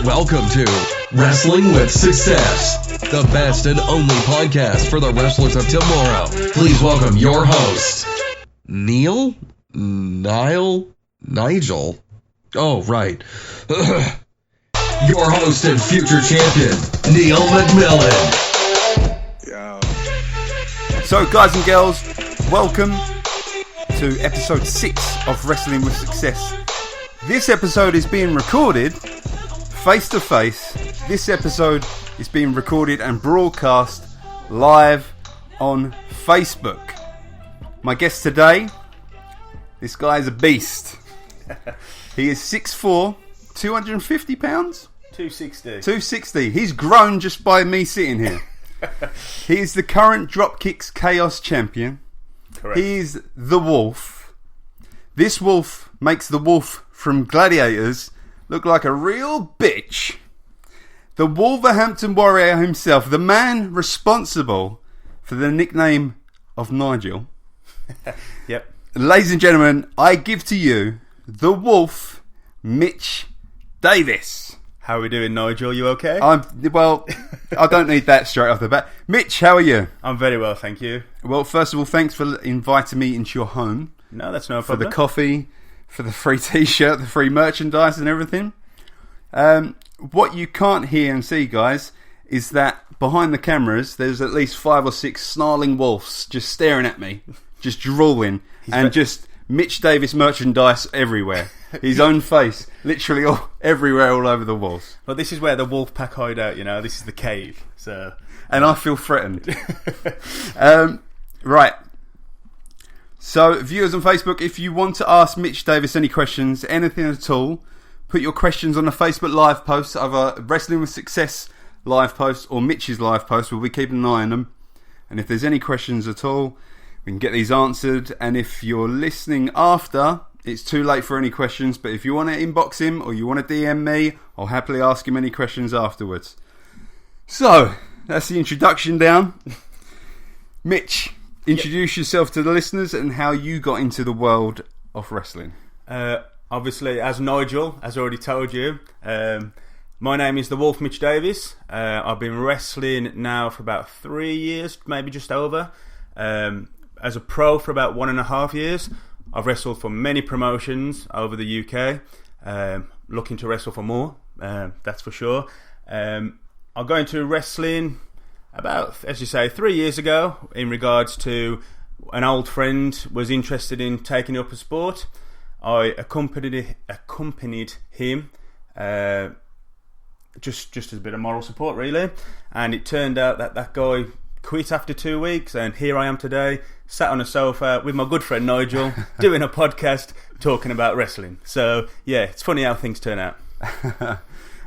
Welcome to Wrestling with Success, the best and only podcast for the wrestlers of tomorrow. Please welcome your host, Nigel? Oh, right. Your host and future champion, Neil McMillan. Yo. So, guys and girls, welcome to episode 6 of Wrestling with Success. This episode is being recorded face to face. This episode is being recorded and broadcast live on Facebook. My guest today, this guy is a beast. He is 6'4", 250 pounds? 260. 260. He's grown just by me sitting here. He is the current Dropkicks Chaos Champion. Correct. He is the Wolf. This Wolf makes the Wolf from Gladiators look like a real bitch. The Wolverhampton Warrior himself, the man responsible for the nickname of Nigel. Yep. Ladies and gentlemen, I give to you the Wolf, Mitch Davis. How are we doing, Nigel? You okay? I don't need that straight off the bat. Mitch, how are you? I'm very well, thank you. Well, first of all, thanks for inviting me into your home. No, that's no For problem. the coffee, for the free t-shirt, the free merchandise and everything. What you can't hear and see, guys, is that behind the cameras, there's at least 5 or 6 snarling wolves just staring at me, just drooling, just Mitch Davis merchandise everywhere. His own face, literally everywhere, all over the walls. Well, this is where the wolf pack hide out, you know. This is the cave. So, And I feel threatened. Right. So, viewers on Facebook, if you want to ask Mitch Davis any questions, anything at all, put your questions on the Facebook live post, either Wrestling with Success live post or Mitch's live post. We'll be keeping an eye on them. And if there's any questions at all, we can get these answered. And if you're listening after, it's too late for any questions. But if you want to inbox him or you want to DM me, I'll happily ask him any questions afterwards. So, that's the introduction down. Mitch, introduce yourself to the listeners and how you got into the world of wrestling. obviously, as Nigel has already told you, my name is the Wolf, Mitch Davis. I've been wrestling now for about 3 years, maybe just over. As a pro for about 1.5 years. I've wrestled for many promotions over the UK. Looking to wrestle for more, that's for sure. I got into wrestling about, as you say, 3 years ago in regards to an old friend was interested in taking up a sport. I accompanied him just as a bit of moral support, really. And it turned out that guy quit after 2 weeks, and here I am today, sat on a sofa with my good friend Nigel, doing a podcast talking about wrestling. So yeah, it's funny how things turn out.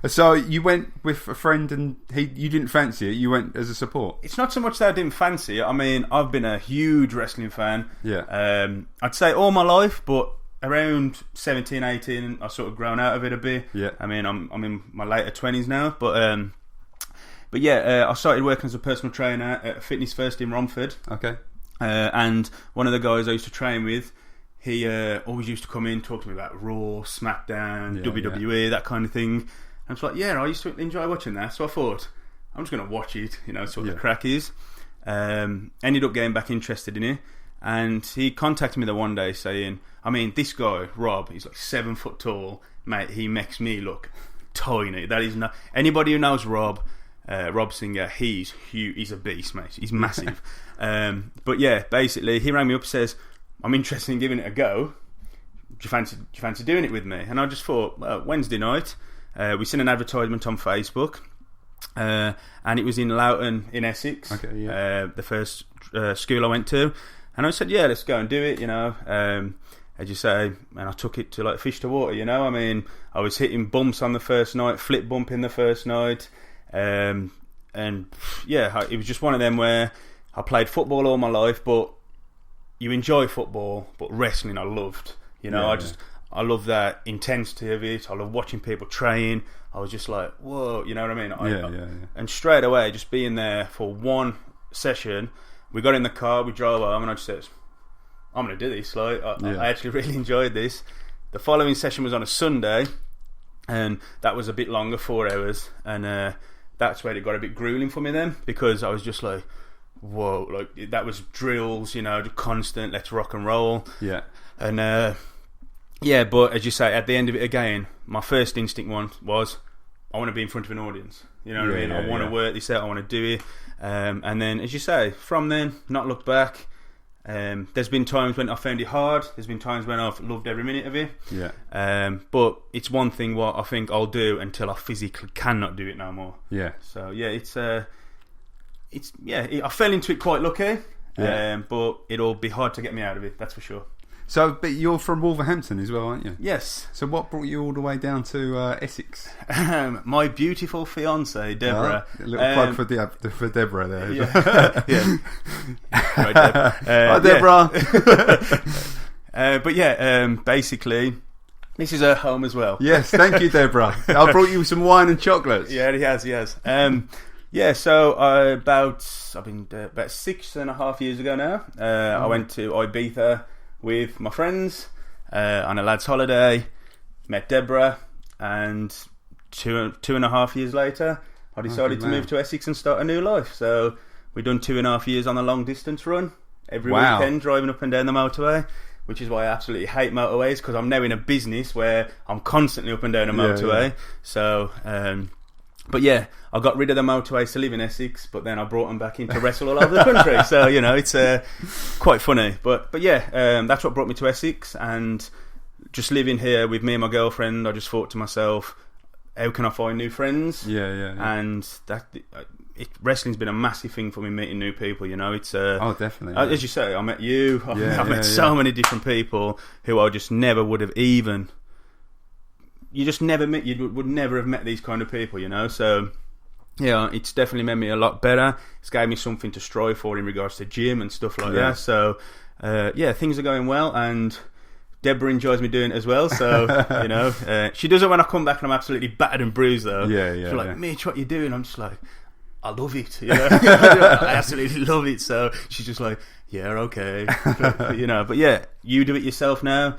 So you went with a friend and you didn't fancy it, you went as a support? It's not so much that I didn't fancy it. I mean, I've been a huge wrestling fan. Yeah. I'd say all my life, but around 17, 18, I've sort of grown out of it a bit. Yeah. I mean, I'm in my later 20s now, but yeah, I started working as a personal trainer at Fitness First in Romford. Okay. And one of the guys I used to train with, he always used to come in, talk to me about Raw, SmackDown, WWE, that kind of thing. I was like, yeah, I used to enjoy watching that. So I thought, I'm just going to watch it, see what the crack is. Ended up getting back interested in it. And he contacted me the one day saying, I mean, this guy, Rob, he's like 7 foot tall. Mate, he makes me look tiny. That is not... Anybody who knows Rob Singer, he's huge. He's a beast, mate. He's massive. But yeah, basically, he rang me up and says, I'm interested in giving it a go. Do you fancy doing it with me? And I just thought, well, Wednesday night... we seen an advertisement on Facebook, and it was in Loughton in Essex. Okay, yeah. The first school I went to, and I said, "Yeah, let's go and do it." As you say, and I took it to like fish to water. I mean, I was hitting bumps on the first night, flip bumping the first night, and yeah, it was just one of them where I played football all my life, but you enjoy football, but wrestling I loved. I love that intensity of it. I love watching people train. I was just like, whoa, you know what I mean? Yeah. And straight away, just being there for one session, we got in the car, we drove home, and I just said, I'm going to do this. I actually really enjoyed this. The following session was on a Sunday, and that was a bit longer, 4 hours, and that's where it got a bit grueling for me then, because I was just like, whoa, like that was drills, constant, let's rock and roll. Yeah. And but as you say, at the end of it again, my first instinct was I want to be in front of an audience. You know what I mean? I want to work this out, I want to do it. And then, as you say, from then, not look back. There's been times when I found it hard. There's been times when I've loved every minute of it. Yeah. But it's one thing what I think I'll do until I physically cannot do it no more. Yeah. So yeah, I fell into it quite lucky. Yeah. But it'll be hard to get me out of it. That's for sure. So, but you're from Wolverhampton as well, aren't you? Yes. So what brought you all the way down to Essex? My beautiful fiancée, Deborah. A little plug for Deborah there. Yeah. Yeah. Right, Deb. Hi, Deborah. But yeah, basically, this is her home as well. Yes, thank you, Deborah. I brought you some wine and chocolates. Yeah, he has. Yeah, so about 6.5 years ago now, I went to Ibiza with my friends on a lad's holiday, met Deborah, and two and a half years later, I decided to move to Essex and start a new life. So we've done 2.5 years on a long distance run every weekend, driving up and down the motorway, which is why I absolutely hate motorways, because I'm now in a business where I'm constantly up and down a motorway. Yeah. So, but yeah, I got rid of the motorways to live in Essex, but then I brought them back in to wrestle all over the country. So, it's quite funny. But yeah, that's what brought me to Essex, and just living here with me and my girlfriend, I just thought to myself, how can I find new friends? Yeah. And wrestling's been a massive thing for me, meeting new people. It's definitely. As you say, I met you. I've met so many different people who I just never would have even. You just never met. You would never have met these kind of people, So yeah, it's definitely made me a lot better. It's gave me something to strive for in regards to gym and stuff like that. So things are going well, and Deborah enjoys me doing it as well. So she does it when I come back and I'm absolutely battered and bruised though. Yeah. She's like, Mitch, what you doing? I'm just like, I love it. I absolutely love it. So she's just like, yeah, okay. But yeah, you do it yourself now.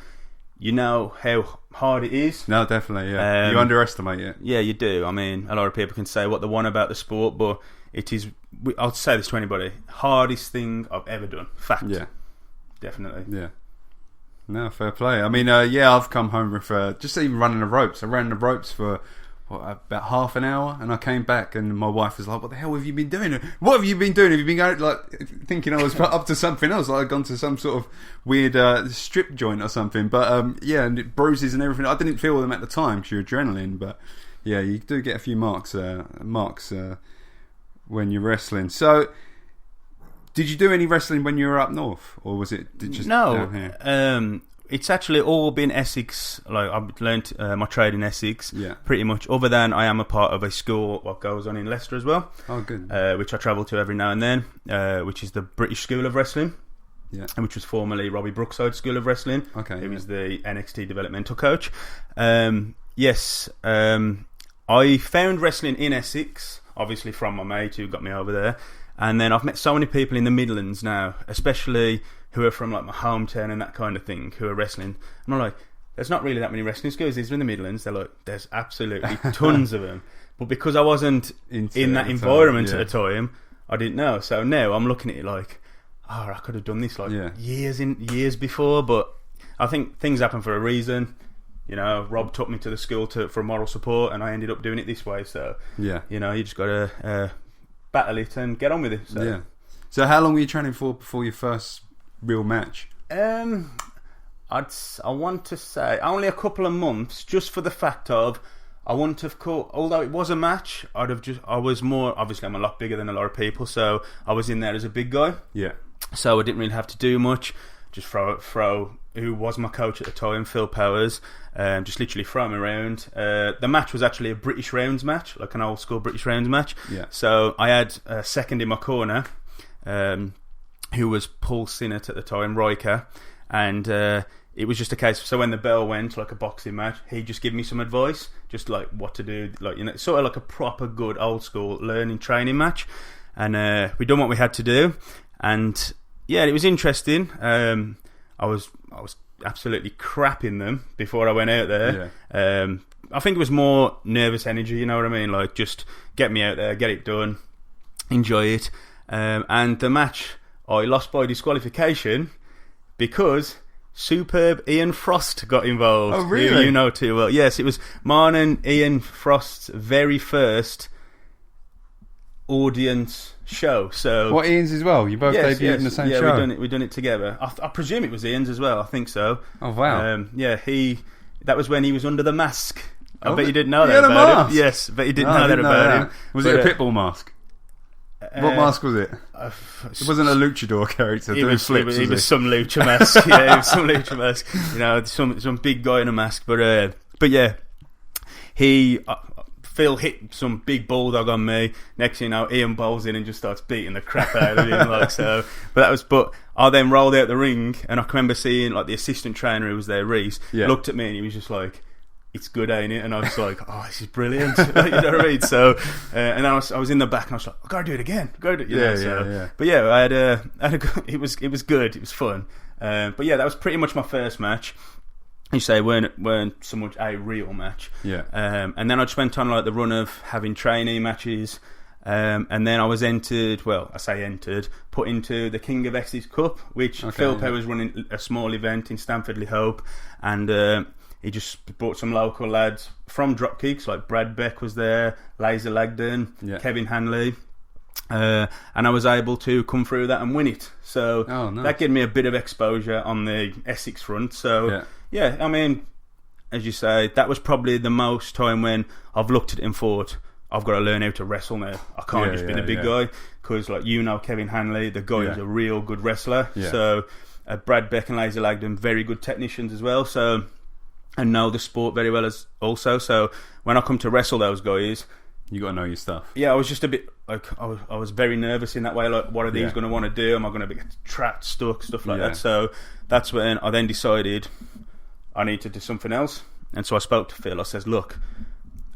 You know how hard it is. No, definitely, yeah. You underestimate it. Yeah, you do. I mean, a lot of people can say what they want about the sport, but it is, I'll say this to anybody, hardest thing I've ever done. Fact. Yeah. Definitely. Yeah. No, fair play. I mean, I've come home with just even running the ropes. I ran the ropes for about half an hour, and I came back, and my wife was like, "What the hell have you been doing? What have you been doing? Have you been going thinking I was up to something else? Like I'd gone to some sort of weird strip joint or something?" But and bruises and everything. I didn't feel them at the time because you're adrenaline, but yeah, you do get a few marks when you're wrestling. So, did you do any wrestling when you were up north, or was it just down here? It's actually all been Essex. Like I've learnt my trade in Essex, pretty much. Other than I am a part of a school what goes on in Leicester as well. Oh, good. Which I travel to every now and then. Which is the British School of Wrestling. Yeah. Which was formerly Robbie Brookside's School of Wrestling. Okay. He was the NXT developmental coach. Yes. I found wrestling in Essex, obviously from my mate who got me over there, and then I've met so many people in the Midlands now, especially who are from like my hometown and that kind of thing, who are wrestling. And I'm like, there's not really that many wrestling schools. These are in the Midlands. They're like, there's absolutely tons of them. But because I wasn't in that environment at the time, I didn't know. So now I'm looking at it like, I could have done this years before. But I think things happen for a reason. Rob took me to the school for moral support, and I ended up doing it this way. So you just got to battle it and get on with it. So. Yeah. So how long were you training for before your first real match? I want to say only a couple of months, just for the fact of I wouldn't have caught. Although it was a match, I was more. Obviously, I'm a lot bigger than a lot of people, so I was in there as a big guy. Yeah. So I didn't really have to do much. Just throw. Who was my coach at the time, Phil Powers? Just literally throw him around. The match was actually a British rounds match, like an old school British rounds match. Yeah. So I had a second in my corner. Who was Paul Sinnott at the time, Riker, and it was just a case. So when the bell went, like a boxing match, he'd just give me some advice, just like what to do, like sort of like a proper good old school learning training match. And we done what we had to do, and yeah, it was interesting. I was absolutely crapping them before I went out there. Yeah. I think it was more nervous energy. You know what I mean? Like just get me out there, get it done, enjoy it. And the match, I lost by disqualification because superb Ian Frost got involved. Oh, really? You know too well. Yes, it was mine and Ian Frost's very first audience show. So what, Ian's as well? You both debuted in the same show? Yeah, we done it together. I presume it was Ian's as well. I think so. Oh wow! That was when he was under the mask. I bet you didn't know he that had a about mask. him. Yes, but you didn't know that about him. Was it a Pitbull mask? What mask was it? It wasn't a luchador character. He was some lucha mask. Yeah, he was some lucha mask. You know, some big guy in a mask. But yeah, he. Phil hit some big bulldog on me. Next thing you know, Ian bowls in and just starts beating the crap out of him. Like so, but I then rolled out the ring, and I can remember seeing like the assistant trainer who was there, Reese, looked at me and he was just like, "It's good, ain't it?" And I was like, "Oh, this is brilliant." You know what I mean? So, and I was in the back, and I was like, "I gotta do it again." But yeah, I had it was good. It was fun. But yeah, that was pretty much my first match. You say weren't so much a real match, and then I just went on like the run of having trainee matches, and then I was put into the King of X's Cup, which Philpo was running a small event in Stamford Le Hope, and he just brought some local lads from Dropkicks, like Brad Beck was there, Laser Lagden, Kevin Hanley. And I was able to come through that and win it. So that gave me a bit of exposure on the Essex front. So yeah, I mean, as you say, that was probably the most time when I've looked at it and thought, I've got to learn how to wrestle now. I can't just be the big guy, because like Kevin Hanley, the guy is a real good wrestler. So Brad Beck and Laser Lagden, very good technicians as well. So and know the sport very well as also. So when I come to wrestle those guys, you got to know your stuff. Yeah, I was just a bit like I was very nervous in that way. Like, what are these going to want to do? Am I going to be trapped, stuck, stuff like that? So that's when I then decided I need to do something else. And so I spoke to Phil. I says, "Look,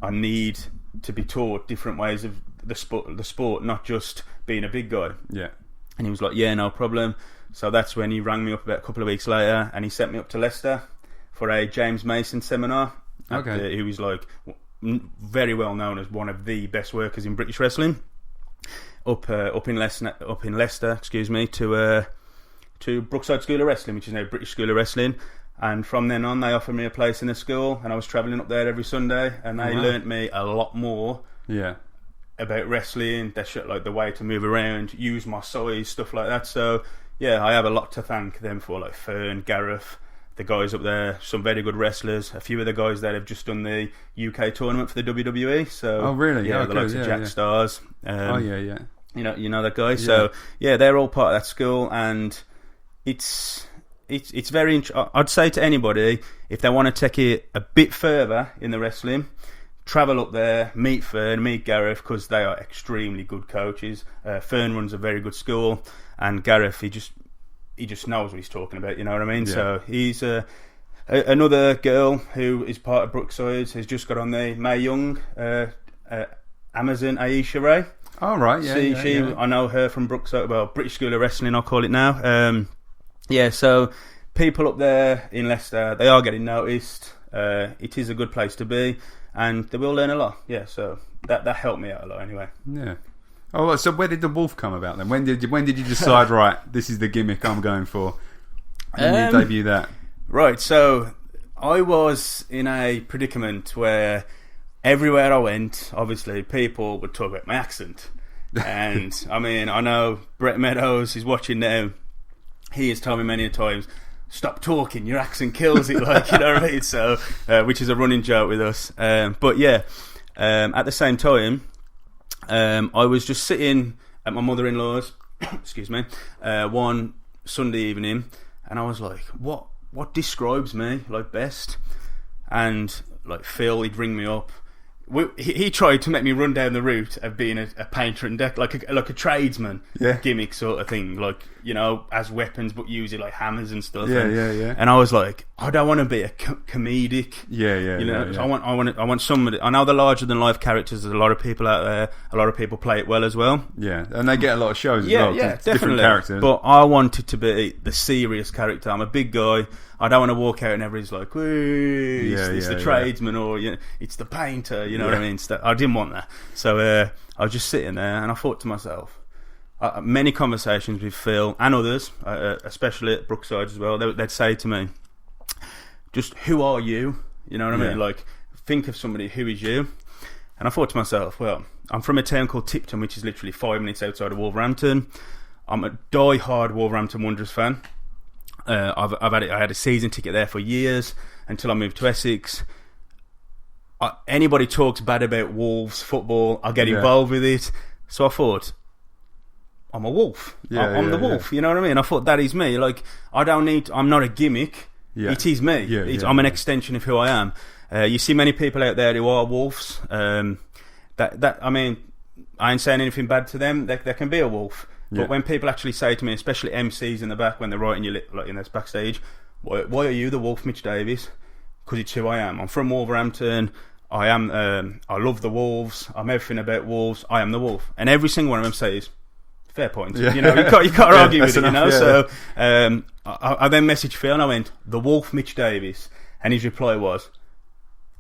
I need to be taught different ways of the sport, not just being a big guy." Yeah. And he was like, "Yeah, no problem." So that's when he rang me up about a couple of weeks later, and he sent me up to Leicester for a James Mason seminar. He was like very well known as one of the best workers in British wrestling. Up in Leicester, to Brookside School of Wrestling, which is now British School of Wrestling. And from then on, they offered me a place in the school, and I was travelling up there every Sunday, and they learnt me a lot more about wrestling, like the way to move around, use my size, stuff like that. So yeah, I have a lot to thank them for, like Fern, Gareth, the guys up there, some very good wrestlers. A few of the guys there have just done the UK tournament for the WWE. So oh really? Yeah, the likes of Jack Stars. You know that guy. So yeah, they're all part of that school, and it's very. I'd say to anybody, if they want to take it a bit further in the wrestling, travel up there, meet Fern, meet Gareth, because they are extremely good coaches. Fern runs a very good school, and Gareth, he just knows what he's talking about, you know what I mean? Yeah. So he's another girl who is part of Brookside has just got on the Mae Young, Amazon Aisha Ray. Oh right, yeah. I know her from Brookside, well, British School of Wrestling, I'll call it now. So people up there in Leicester, they are getting noticed. It is a good place to be, and they will learn a lot. Yeah, so that helped me out a lot anyway. Yeah. Oh, so where did the wolf come about then? When did you decide, right, this is the gimmick I'm going for? When did you debut that? Right, so I was in a predicament where everywhere I went, obviously, people would talk about my accent. And, I mean, I know Brett Meadows is watching now. He has told me many times, "Stop talking, your accent kills it," like, you know what I mean? So, which is a running joke with us. But yeah, at the same time, I was just sitting at my mother-in-law's, excuse me, one Sunday evening, and I was like, what describes me like best? And like Phil, he'd ring me up. he tried to make me run down the route of being a painter and like a tradesman gimmick sort of thing, like, you know, as weapons but using like hammers and stuff. Yeah. And I was like, I don't want to be a comedic. You know, yeah. I want somebody. I know the larger than life characters. There's a lot of people out there. A lot of people play it well as well. Yeah, and they get a lot of shows as well. Yeah, definitely. Different characters. But I wanted to be the serious character. I'm a big guy. I don't want to walk out and everybody's like, it's the tradesman, or, you know, it's the painter, you know what I mean? I didn't want that. So I was just sitting there and I thought to myself, many conversations with Phil and others, especially at Brookside as well, they'd say to me, just, who are you? You know what I mean? Like, think of somebody, who is you? And I thought to myself, well, I'm from a town called Tipton, which is literally 5 minutes outside of Wolverhampton. I'm a die-hard Wolverhampton Wanderers fan. I had a season ticket there for years until I moved to Essex. Anybody talks bad about Wolves football, I get involved with it. So I thought, I'm a Wolf. I'm the Wolf. You know what I mean? I thought, that is me. Like, I'm not a gimmick. It is me. I'm an extension of who I am. You see many people out there who are Wolves. I mean, I ain't saying anything bad to them. They can be a Wolf. But when people actually say to me, especially MCs in the back, when they're writing you like in this backstage, why are you the Wolf, Mitch Davies? Because it's who I am. I'm from Wolverhampton. I love the Wolves. I'm everything about Wolves. I am the Wolf. And every single one of them says, fair point. You know, you can't argue with it. You know. Yeah. So I then messaged Phil and I went, the Wolf, Mitch Davies, and his reply was,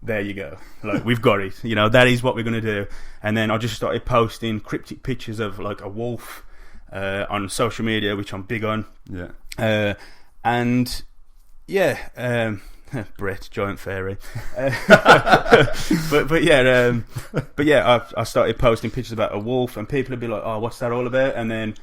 there you go. Like, we've got it. You know, that is what we're going to do. And then I just started posting cryptic pictures of like a wolf on social media, which I'm big on. Brett, giant fairy. but yeah, I started posting pictures about a wolf, and people would be like, "Oh, what's that all about?" And then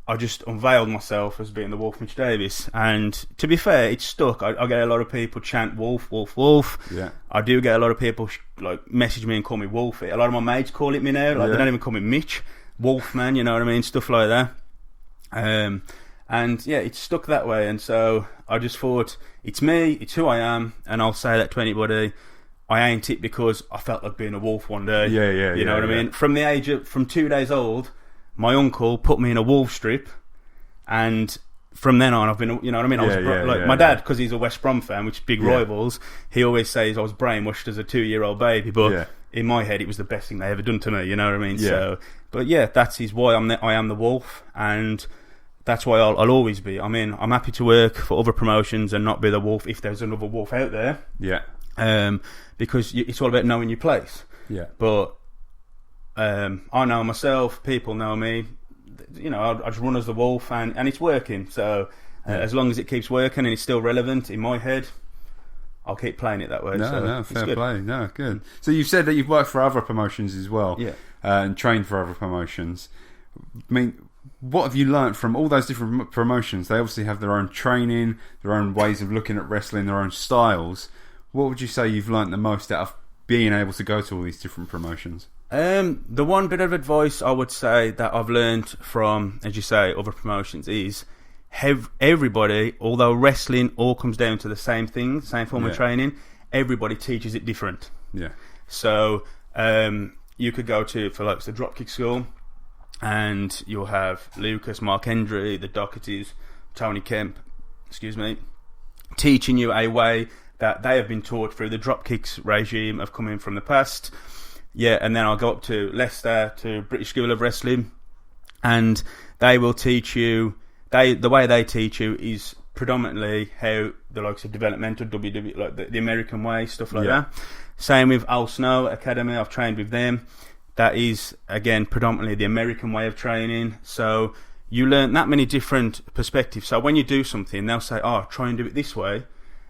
I just unveiled myself as being the Wolf, Mitch Davies. And to be fair, it's stuck. I get a lot of people chant "Wolf, Wolf, Wolf." Yeah. I do get a lot of people like message me and call me Wolfie. A lot of my mates call it me now. Like, they don't even call me Mitch. Wolfman, you know what I mean? Stuff like that. And yeah, it's stuck that way. And so I just thought, it's me, it's who I am, and I'll say that to anybody. I ain't it because I felt like being a wolf one day. You know what I mean? From 2 days old, my uncle put me in a wolf strip, and from then on, I've been, you know what I mean? My dad, because he's a West Brom fan, which is big rivals, he always says I was brainwashed as a 2-year-old baby, but in my head, it was the best thing they ever done to me, you know what I mean? So, but yeah, that is why I am the Wolf, and that's why I'll always be. I mean, I'm happy to work for other promotions and not be the Wolf if there's another Wolf out there. Because it's all about knowing your place. But I know myself, people know me. You know, I just run as the Wolf, and it's working. So as long as it keeps working and it's still relevant in my head, I'll keep playing it that way. Fair play. No, good. So you've said that you've worked for other promotions as well, and trained for other promotions. I mean, what have you learnt from all those different promotions? They obviously have their own training, their own ways of looking at wrestling, their own styles. What would you say you've learnt the most out of being able to go to all these different promotions? The one bit of advice I would say that I've learnt from, as you say, other promotions is everybody, although wrestling all comes down to the same thing, same form of training, everybody teaches it different. So you could go for like the dropkick school, and you'll have Lucas, Mark Hendry, the Dohertys, Tony Kemp, teaching you a way that they have been taught through the dropkicks regime of coming from the past. And then I'll go up to Leicester, to British School of Wrestling, and they will teach you, the way they teach you is predominantly how the likes of developmental WWE, like the American way, stuff like that. Same with Al Snow Academy, I've trained with them. That is, again, predominantly the American way of training. So you learn that many different perspectives. So when you do something, they'll say, oh, try and do it this way.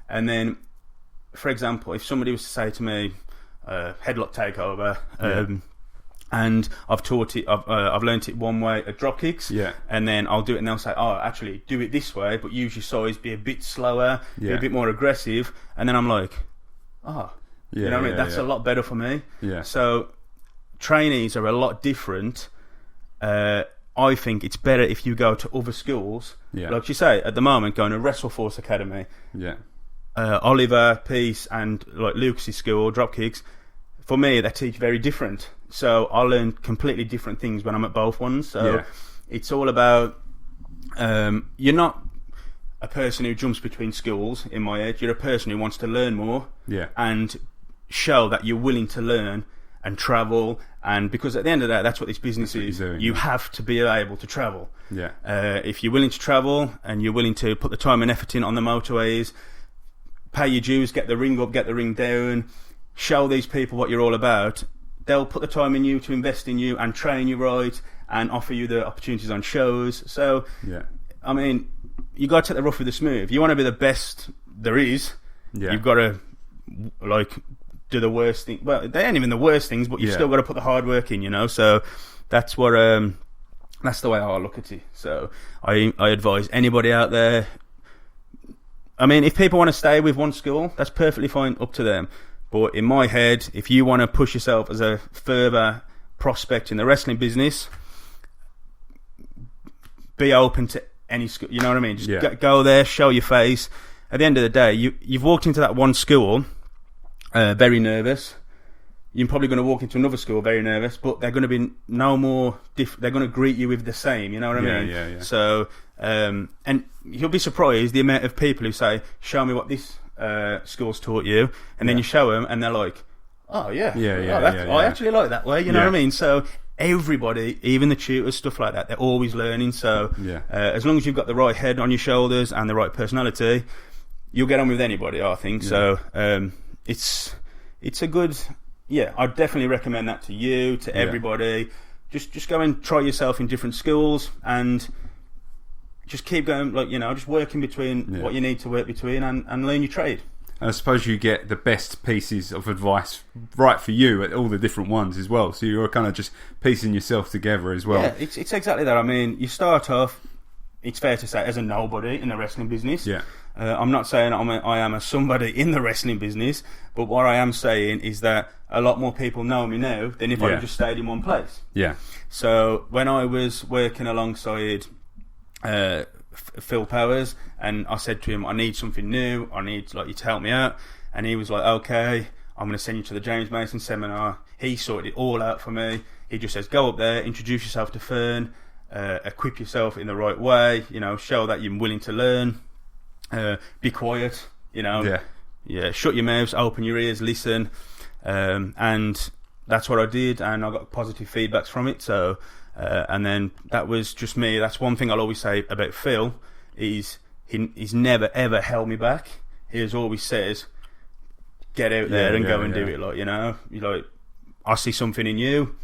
And then, for example, if somebody was to say to me, headlock takeover, and I've learnt it one way at drop kicks, and then I'll do it and they'll say, oh, actually, do it this way, but use your size, be a bit slower, be a bit more aggressive. And then I'm like, you know what I mean? That's a lot better for me. So trainees are a lot different. I think it's better if you go to other schools. Like you say, at the moment, going to WrestleForce Academy. Oliver, Peace, and like Lucas's school, Dropkicks, for me, they teach very different. So I learn completely different things when I'm at both ones. So it's all about, you're not a person who jumps between schools, in my head. You're a person who wants to learn more and show that you're willing to learn and travel. And because at the end of the day, that's what this business is. You have to be able to travel. If you're willing to travel and you're willing to put the time and effort in on the motorways, pay your dues, get the ring up, get the ring down, show these people what you're all about, they'll put the time in you to invest in you and train you right and offer you the opportunities on shows. So, I mean, you got to take the rough with the smooth. You want to be the best there is. You've got to, like, do the worst thing. Well, they ain't even the worst things, but you've still got to put the hard work in, you know. So that's what that's the way I look at it. So I advise anybody out there. I mean, if people want to stay with one school, that's perfectly fine, up to them. But in my head, if you want to push yourself as a further prospect in the wrestling business, be open to any school. You know what I mean? Just go there, show your face. At the end of the day, you've walked into that one school very nervous. You're probably going to walk into another school very nervous, but they're going to be no more they're going to greet you with the same, you know what I mean? So and you'll be surprised the amount of people who say, show me what this school's taught you, and then you show them and they're like, oh I actually like that way, you know what I mean? So everybody, even the tutors, stuff like that, they're always learning. So as long as you've got the right head on your shoulders and the right personality, you'll get on with anybody, I think. So it's a good, I'd definitely recommend that to you, to everybody. Just go and try yourself in different schools and just keep going, like, you know, just working between what you need to work between and learn your trade. And I suppose you get the best pieces of advice right for you at all the different ones as well. So you're kind of just piecing yourself together as well. Yeah, it's exactly that. I mean, you start off, it's fair to say, as a nobody in the wrestling business. I'm not saying I am a somebody in the wrestling business, but what I am saying is that a lot more people know me now than if I had just stayed in one place. So when I was working alongside Phil Powers, and I said to him, I need something new, I need you to help me out, and he was like, okay, I'm going to send you to the James Mason seminar. He sorted it all out for me. He just says, go up there, introduce yourself to Fern, equip yourself in the right way, you know, show that you're willing to learn, be quiet, you know, shut your mouths, open your ears, listen, and that's what I did, and I got positive feedbacks from it. So and then that was just me. That's one thing I'll always say about Phil, is he's never ever held me back. He has always says, get out there and go and do it, like, you know, you're like, I see something in you.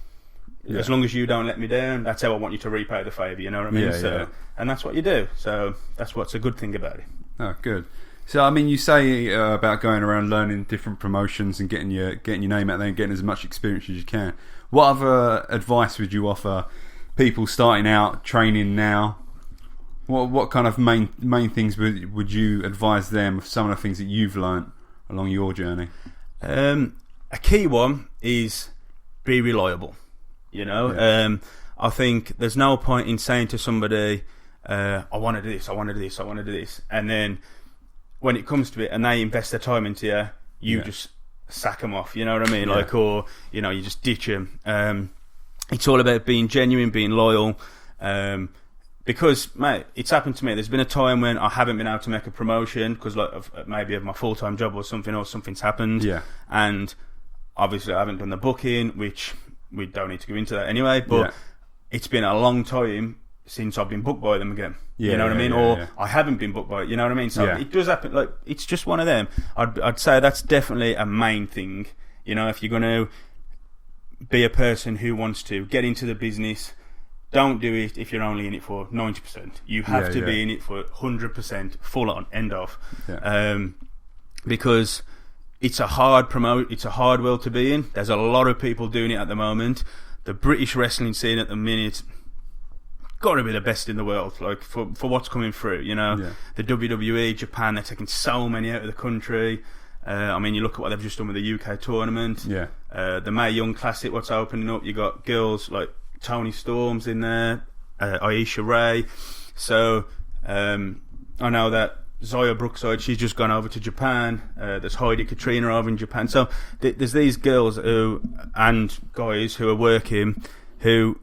As long as you don't let me down, that's how I want you to repay the favour, you know what I mean? And that's what you do. So that's what's a good thing about it. Oh, good. So I mean, you say about going around learning different promotions and getting your name out there and getting as much experience as you can. What other advice would you offer people starting out, training now? What kind of main things would you advise them of some of the things that you've learnt along your journey? A key one is be reliable. You know, I think there's no point in saying to somebody, I want to do this, I want to do this, I want to do this, and then when it comes to it and they invest their time into you, you just sack them off, you know what I mean? Like, or, you know, you just ditch them. It's all about being genuine, being loyal, because, mate, it's happened to me. There's been a time when I haven't been able to make a promotion because, like, maybe of my full-time job or something's happened, and obviously I haven't done the booking, which we don't need to go into that anyway, but it's been a long time since I've been booked by them again. You know what I mean? Or I haven't been booked by it, you know what I mean? So it does happen. Like, it's just one of them. I'd say that's definitely a main thing. You know, if you're going to be a person who wants to get into the business, don't do it if you're only in it for 90%. You have to be in it for 100%, full on, end of. Because it's a hard world to be in. There's a lot of people doing it at the moment. The British wrestling scene at the minute got to be the best in the world, like, for what's coming through, you know. The WWE, Japan, they're taking so many out of the country. I mean, you look at what they've just done with the UK tournament. The Mae Young Classic, what's opening up, you got girls like Toni Storm's in there, Aisha Ray. So I know that Zoya Brookside, she's just gone over to Japan. There's Heidi Katrina over in Japan. So there's these girls and guys who are working, who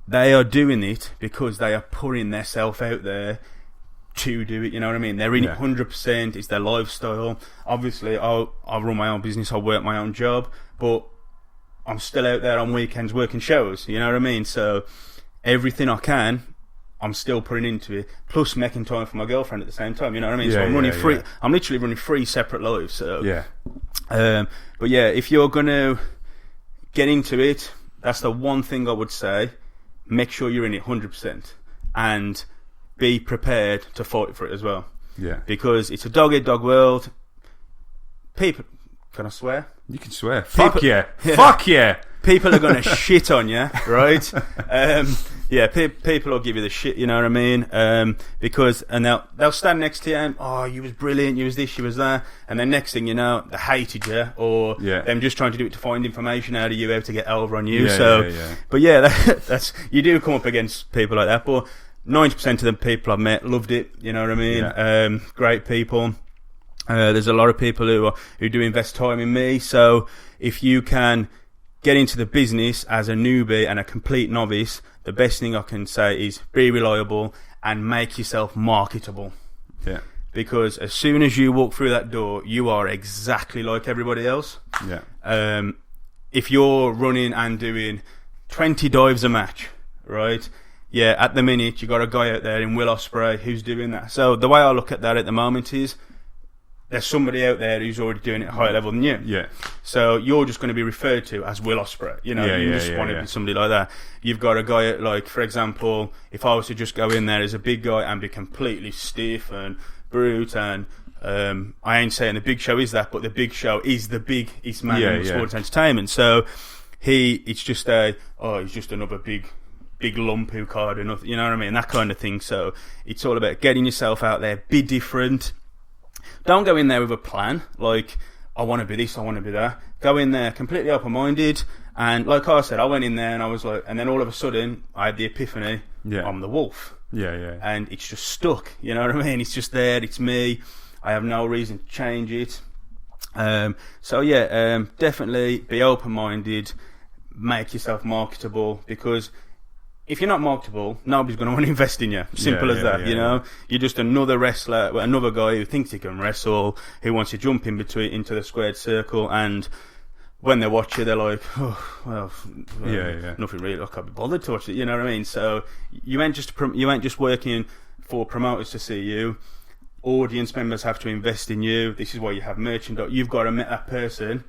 they are doing it because they are putting themselves out there to do it. You know what I mean? They're in it 100%. It's their lifestyle. Obviously, I'll run my own business. I'll work my own job, but I'm still out there on weekends working shows. You know what I mean? So everything I can, I'm still putting into it, plus making time for my girlfriend at the same time. You know what I mean? So I'm running free. I'm literally running 3 separate lives. So but yeah, if you're gonna get into it, that's the one thing I would say. Make sure you're in it 100%, and be prepared to fight for it as well. Yeah, because it's a dog-eat-dog world. People, can I swear? You can swear. People, Fuck yeah. Fuck yeah. People are gonna shit on you, right? People will give you the shit, you know what I mean? Because they'll stand next to you and, oh, you was brilliant, you was this, you was that, and then next thing you know, they hated you, or them just trying to do it to find information out of you, how to get over on you. But that's you do come up against people like that, but 90% of the people I've met loved it, you know what I mean? Great people. There's a lot of people who do invest time in me, so if you can get into the business as a newbie and a complete novice, the best thing I can say is be reliable and make yourself marketable. Yeah. Because as soon as you walk through that door, you are exactly like everybody else. Yeah. If you're running and doing 20 dives a match, right? Yeah, at the minute, you got a guy out there in Will Ospreay who's doing that. So the way I look at that at the moment is, there's somebody out there who's already doing it at a higher level than you. Yeah. So you're just going to be referred to as Will Ospreay. You know, you just want to be somebody like that. You've got a guy, like, for example, if I was to just go in there as a big guy and be completely stiff and brute, and I ain't saying the Big Show is that, but the Big Show is the biggest man in sports entertainment. So it's just he's just another big lump who can't do nothing. You know what I mean? That kind of thing. So it's all about getting yourself out there, be different. Don't go in there with a plan, like, I want to be this, I want to be that. Go in there completely open-minded, and like I said, I went in there and I was like, and then all of a sudden, I had the epiphany, I'm the wolf. Yeah. And it's just stuck, you know what I mean? It's just there, it's me, I have no reason to change it. Definitely be open-minded, make yourself marketable, because if you're not marketable, nobody's going to want to invest in you. Simple as that, you know? You're just another wrestler, another guy who thinks he can wrestle, who wants to jump into the squared circle, and when they watch you, they're like, nothing really, I can't be bothered to watch it, you know what I mean? So you ain't just working for promoters to see you. Audience members have to invest in you. This is why you have merchandise. You've got to meet that person.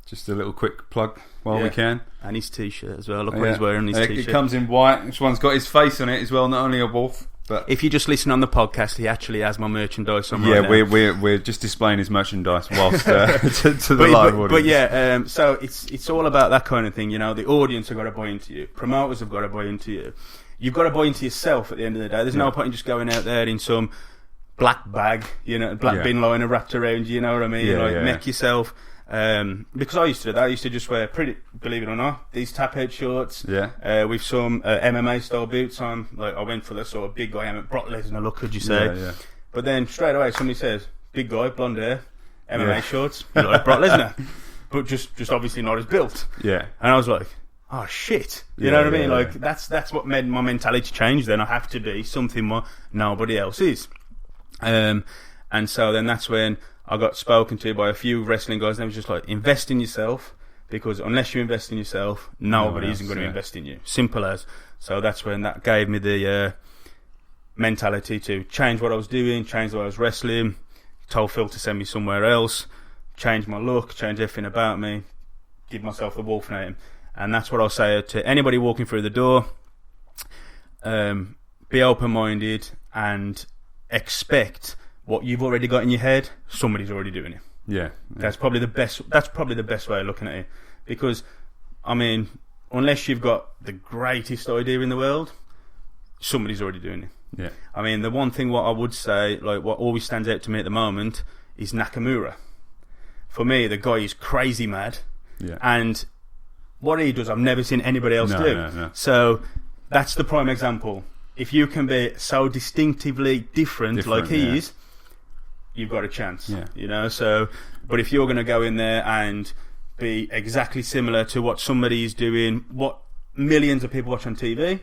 Just a little quick plug while we can. And his t-shirt as well. Look what he's wearing his t-shirt. It comes in white. This one's got his face on it as well, not only a wolf. But if you just listen on the podcast, he actually has my merchandise on right now. We're just displaying his merchandise whilst to the live audience. So it's all about that kind of thing, you know. The audience have got to buy into you. Promoters have got to buy into you. You've got to buy into yourself at the end of the day. There's no point in just going out there in some black bag, you know, black bin liner wrapped around you, you know what I mean? Make yourself... because I used to do that. I used to just wear believe it or not, these tap-out shorts. With some MMA style boots on. Like, I went for the sort of big guy, Brock Lesnar look, could you say? Yeah. But then straight away somebody says, big guy, blonde hair, MMA shorts, you look like Brock Lesnar, but just obviously not as built. Yeah. And I was like, oh shit, you know what I mean? Like that's what made my mentality change. Then I have to be something more nobody else is. And so then that's when I got spoken to by a few wrestling guys, and they was just like, invest in yourself, because unless you invest in yourself, nobody isn't going to invest in you. Simple as. So that's when that gave me the mentality to change what I was doing, change the way I was wrestling, told Phil to send me somewhere else, change my look, change everything about me, give myself the wolf name. And that's what I'll say to anybody walking through the door. Be open-minded and expect what you've already got in your head, somebody's already doing it. Yeah. That's probably the best way of looking at it. Because, I mean, unless you've got the greatest idea in the world, somebody's already doing it. Yeah. I mean, the one thing what I would say, like what always stands out to me at the moment, is Nakamura. For me, the guy is crazy mad. Yeah. And what he does, I've never seen anybody else do. No. So that's the prime example. If you can be so distinctively different like he is, you've got a chance. Yeah. You know, so but if you're going to go in there and be exactly similar to what somebody's doing, what millions of people watch on TV,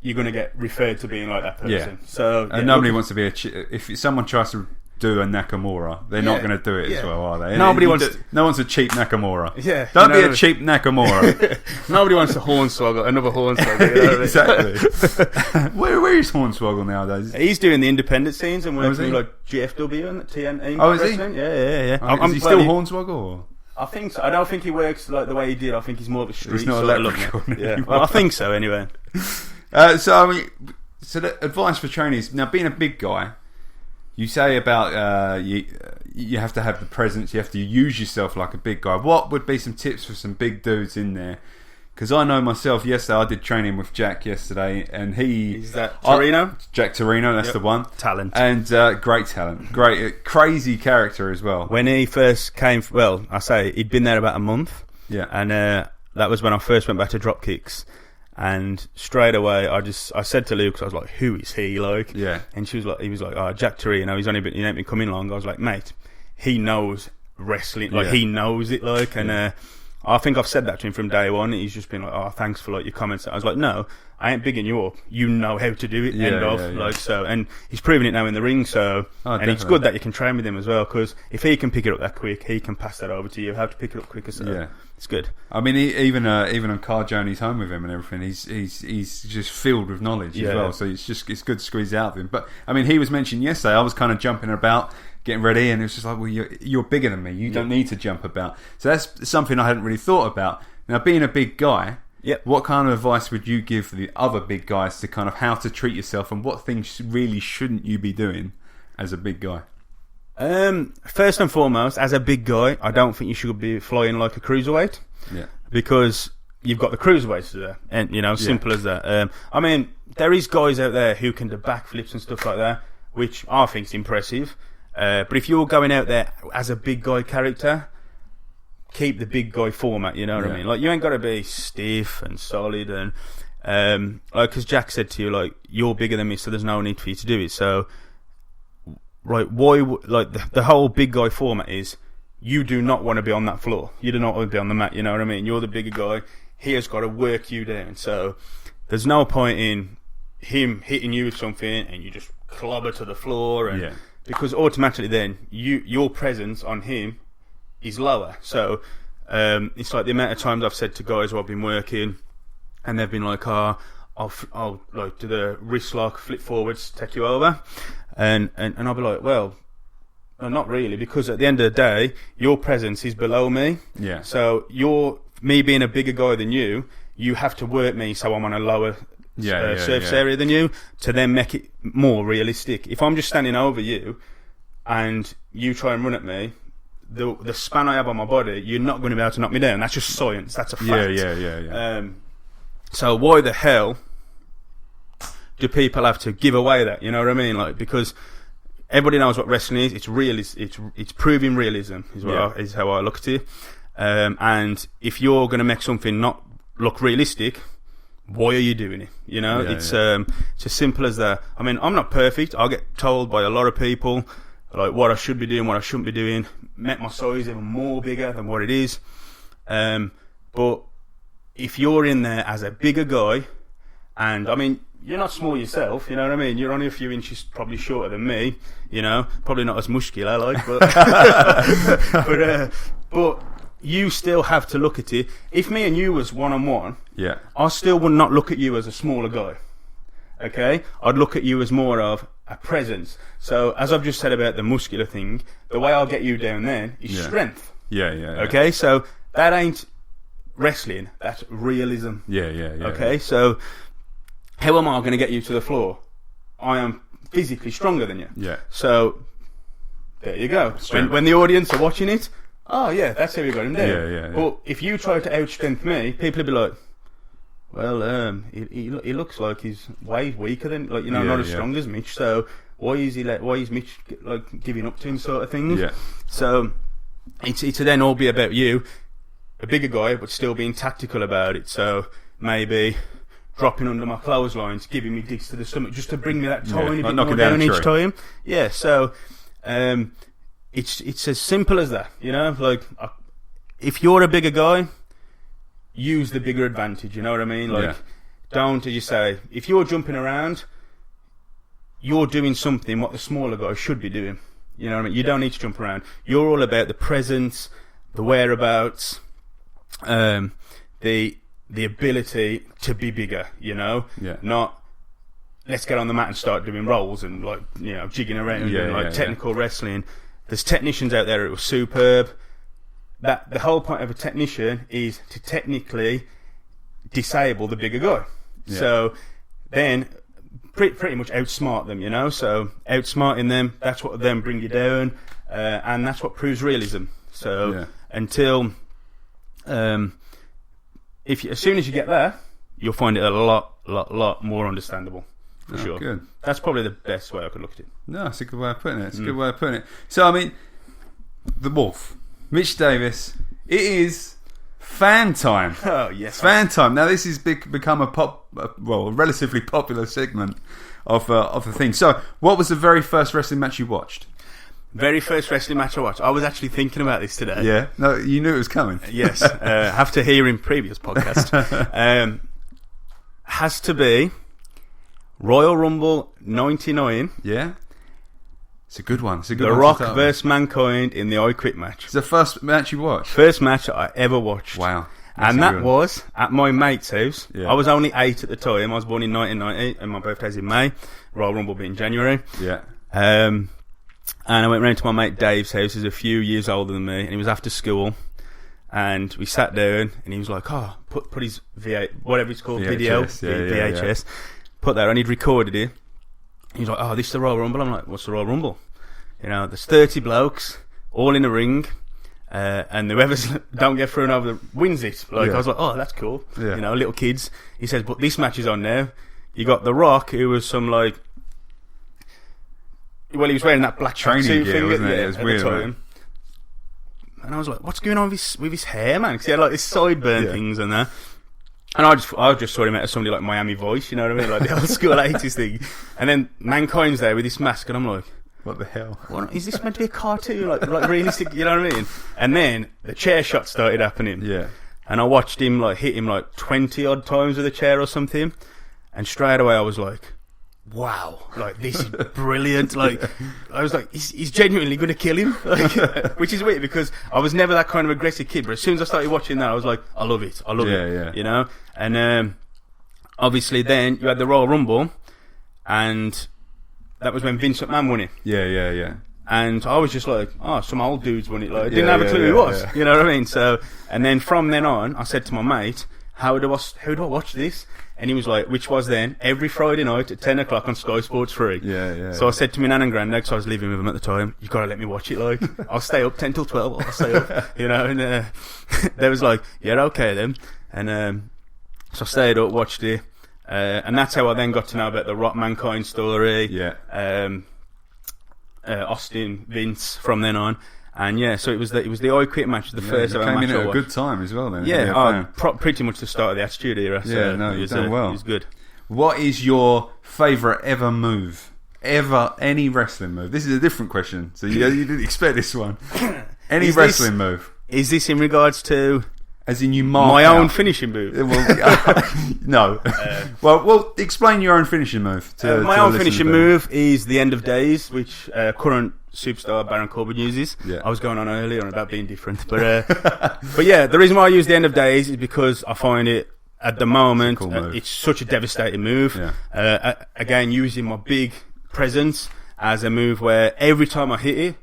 you're going to get referred to being like that person. Yeah. So and nobody wants to be if someone tries to do a Nakamura, they're not going to do it as well, are they? Nobody wants. No one's a cheap Nakamura. Yeah, don't be a cheap Nakamura. Nobody wants a hornswoggle, another hornswoggle. You know Exactly. Where is Hornswoggle nowadays? He's doing the independent scenes and working with like GFW and TNA. Oh, is he? Yeah. Oh, is he still Hornswoggle? Or? I think so. I don't think he works like the way he did. I think he's more of a street. He's not sort a of leprechaun. Yeah, well, I think so. Anyway. So the advice for trainees now, being a big guy. You say about you have to have the presence, you have to use yourself like a big guy. What would be some tips for some big dudes in there? Because I know myself, yesterday I did training with Jack yesterday, and Is that Torino? Jack Torino, that's the one. Talent. And great talent. Great, crazy character as well. When he first came, well, I say he'd been there about a month. Yeah. And that was when I first went back to drop kicks. And straight away, I said to Luke, I was like, "Who is he?" Like, yeah. And he was like, "Oh, Jack Torino. He ain't been coming long." I was like, "Mate, he knows wrestling. Like, he knows it. Like, and I think I've said that to him from day one. He's just been like, "Oh, thanks for like your comments." I was like, "No, I ain't bigging you up. You know how to do it." Like so, and he's proven it now in the ring. So, and it's good that you can train with him as well, because if he can pick it up that quick, he can pass that over to you. How to pick it up quicker. So, it's good. I mean, even on car journeys home with him and everything, he's just filled with knowledge as well. So it's good to squeeze out of him. But I mean, he was mentioned yesterday. I was kind of jumping about, getting ready, and it was just like, well, you're bigger than me. You don't need to jump about. So that's something I hadn't really thought about. Now, being a big guy, what kind of advice would you give the other big guys to kind of how to treat yourself, and what things really shouldn't you be doing as a big guy? First and foremost, as a big guy, I don't think you should be flying like a cruiserweight. Yeah. Because you've got the cruiserweights there, and simple as that. I mean, there is guys out there who can do backflips and stuff like that, which I think is impressive. But if you're going out there as a big guy character, keep the big guy format. You know what I mean? Like, you ain't got to be stiff and solid, and like, because Jack said to you, like, you're bigger than me, so there's no need for you to do it. So, right, why? Like, the whole big guy format is, you do not want to be on that floor. You do not want to be on the mat. You know what I mean? You're the bigger guy. He has got to work you down. So there's no point in him hitting you with something and you just clobber to the floor, and because automatically then your presence on him is lower. So it's like the amount of times I've said to guys who I've been working, and they've been like, I'll like do the wrist lock, flip forwards, take you over, and I'll be like, well, no, not really, because at the end of the day, your presence is below me. Yeah. So me being a bigger guy than you have to work me so I'm on a lower surface area than you, to then make it more realistic. If I'm just standing over you and you try and run at me, the span I have on my body, you're not going to be able to knock me down. That's just science. That's a fact. Yeah. So why the hell do people have to give away that? You know what I mean? Like, because everybody knows what wrestling is. It's real. It's proving realism is how I look at it. And if you're going to make something not look realistic, why are you doing it? You know, it's as simple as that. I mean, I'm not perfect. I'll get told by a lot of people like what I should be doing, what I shouldn't be doing. Make my size even more bigger than what it is. But if you're in there as a bigger guy, and I mean, you're not small yourself, you know what I mean? You're only a few inches probably shorter than me, you know, probably not as muscular, like, but you still have to look at it. If me and you was one-on-one, I still would not look at you as a smaller guy, okay? I'd look at you as more of a presence. So, as I've just said about the muscular thing, the way I'll get you down there is strength. Okay, so that ain't wrestling, that's realism. Okay, so how am I going to get you to the floor? I am physically stronger than you. So there you go. When the audience are watching it, that's how we got him down. But if you try to outstrength me, people will be like, well, he looks like he's way weaker than, like, you know, not as strong as Mitch. So why is Mitch like giving up to him, sort of thing? So it's to then all be about you, a bigger guy, but still being tactical about it. So maybe dropping under my clotheslines, giving me digs to the stomach, just to bring me that tiny bit more down each time. So It's as simple as that, you know. Like, if you're a bigger guy, use the bigger advantage. You know what I mean? Like, don't, as you say, if you're jumping around, you're doing something what the smaller guy should be doing. You know what I mean? You don't need to jump around. You're all about the presence, the whereabouts, the ability to be bigger. You know, not let's get on the mat and start doing rolls and, like, you know, jigging around and technical wrestling. There's technicians out there who are superb. That the whole point of a technician is to technically disable the bigger guy. Yeah. So then pretty much outsmart them, you know. So outsmarting them, that's what then bring you down, and that's what proves realism. So until as soon as you get there, you'll find it a lot more understandable. For sure. Good. That's probably the best way I could look at it. No, it's a good way of putting it. It's a good way of putting it. So, I mean, the Wolf, Mitch Davis, it is fan time. Oh, yes. Fan time. Now, this has become a relatively popular segment of the thing. So, what was the very first wrestling match you watched? Very first wrestling match I watched. I was actually thinking about this today. Yeah? No, you knew it was coming. Yes. After hearing previous podcast. Has to be Royal Rumble 99. Yeah. It's a good one. It's a good The one. Rock versus Mankind in the I Quit match. It's the first match you watched? First match I ever watched. Wow. And that was at my mate's house. Yeah. I was only 8 at the time. I was born in 1990 and my birthday's in May. Royal Rumble being January. Yeah. And I went round to my mate Dave's house. He's a few years older than me, and he was after school. And we sat down, and he was like, "Oh, put his whatever it's called, VHS, VHS, put that." And he'd recorded it. He was like, "Oh, this is the Royal Rumble." I'm like, "What's the Royal Rumble?" You know, there's 30 blokes all in a ring, and whoever don't get thrown over wins it. Like, I was like, "Oh, that's cool." Yeah. You know, little kids. He says, "But this match is on now." You got The Rock, who was some like. Well, he was wearing that black training gear, thing wasn't it? It was at weird, the time. And I was like, what's going on with his hair, man? Because he had like this sideburn things and that. And I just saw him as somebody like Miami Vice, you know what I mean? Like the old school 80s thing. And then Mankind's there with this mask, and I'm like, what the hell? What, is this meant to be a cartoon? Like realistic, you know what I mean? And then the chair shot started happening. Yeah. And I watched him like hit him like 20 odd times with a chair or something. And straight away I was like, wow, like this is brilliant. Like I was like, he's genuinely going to kill him, like, which is weird because I was never that kind of aggressive kid. But as soon as I started watching that, I was like, I love it, you know. And obviously, then you had the Royal Rumble, and that was when Vince McMahon won it. Yeah. And I was just like, oh, some old dudes won it. Like, I didn't have a clue who it was. You know what I mean? So, and then from then on, I said to my mate, how do I watch this? And he was like, which was then every Friday night at 10 o'clock on Sky Sports 3. Yeah. So I said to my nan and granddad, because I was living with them at the time, you've got to let me watch it, like. I'll stay up 10 till 12, I'll stay up, you know. And they was like, yeah, okay then. And so I stayed up, watched it. And that's how I then got to know about the Rock Mankind story. Yeah. Austin, Vince, from then on. And yeah, so it was the I Quit match, the first ever match I watched. Came in at a good time as well then. Yeah, pretty much the start of the Attitude Era. So yeah, no, you've done well. It was good. What is your favourite ever move? Any wrestling move? This is a different question, so you didn't expect this one. Any wrestling move? Is this in regards to... As in you mark my out. own finishing move? No. Well, explain your own finishing move. My own finishing move is the End of Days, which current superstar Baron Corbin uses. Yeah. I was going on earlier about being different, but yeah, the reason why I use the End of Days is because I find it at the moment it's such a devastating move. Yeah. Again, using my big presence as a move where every time I hit it,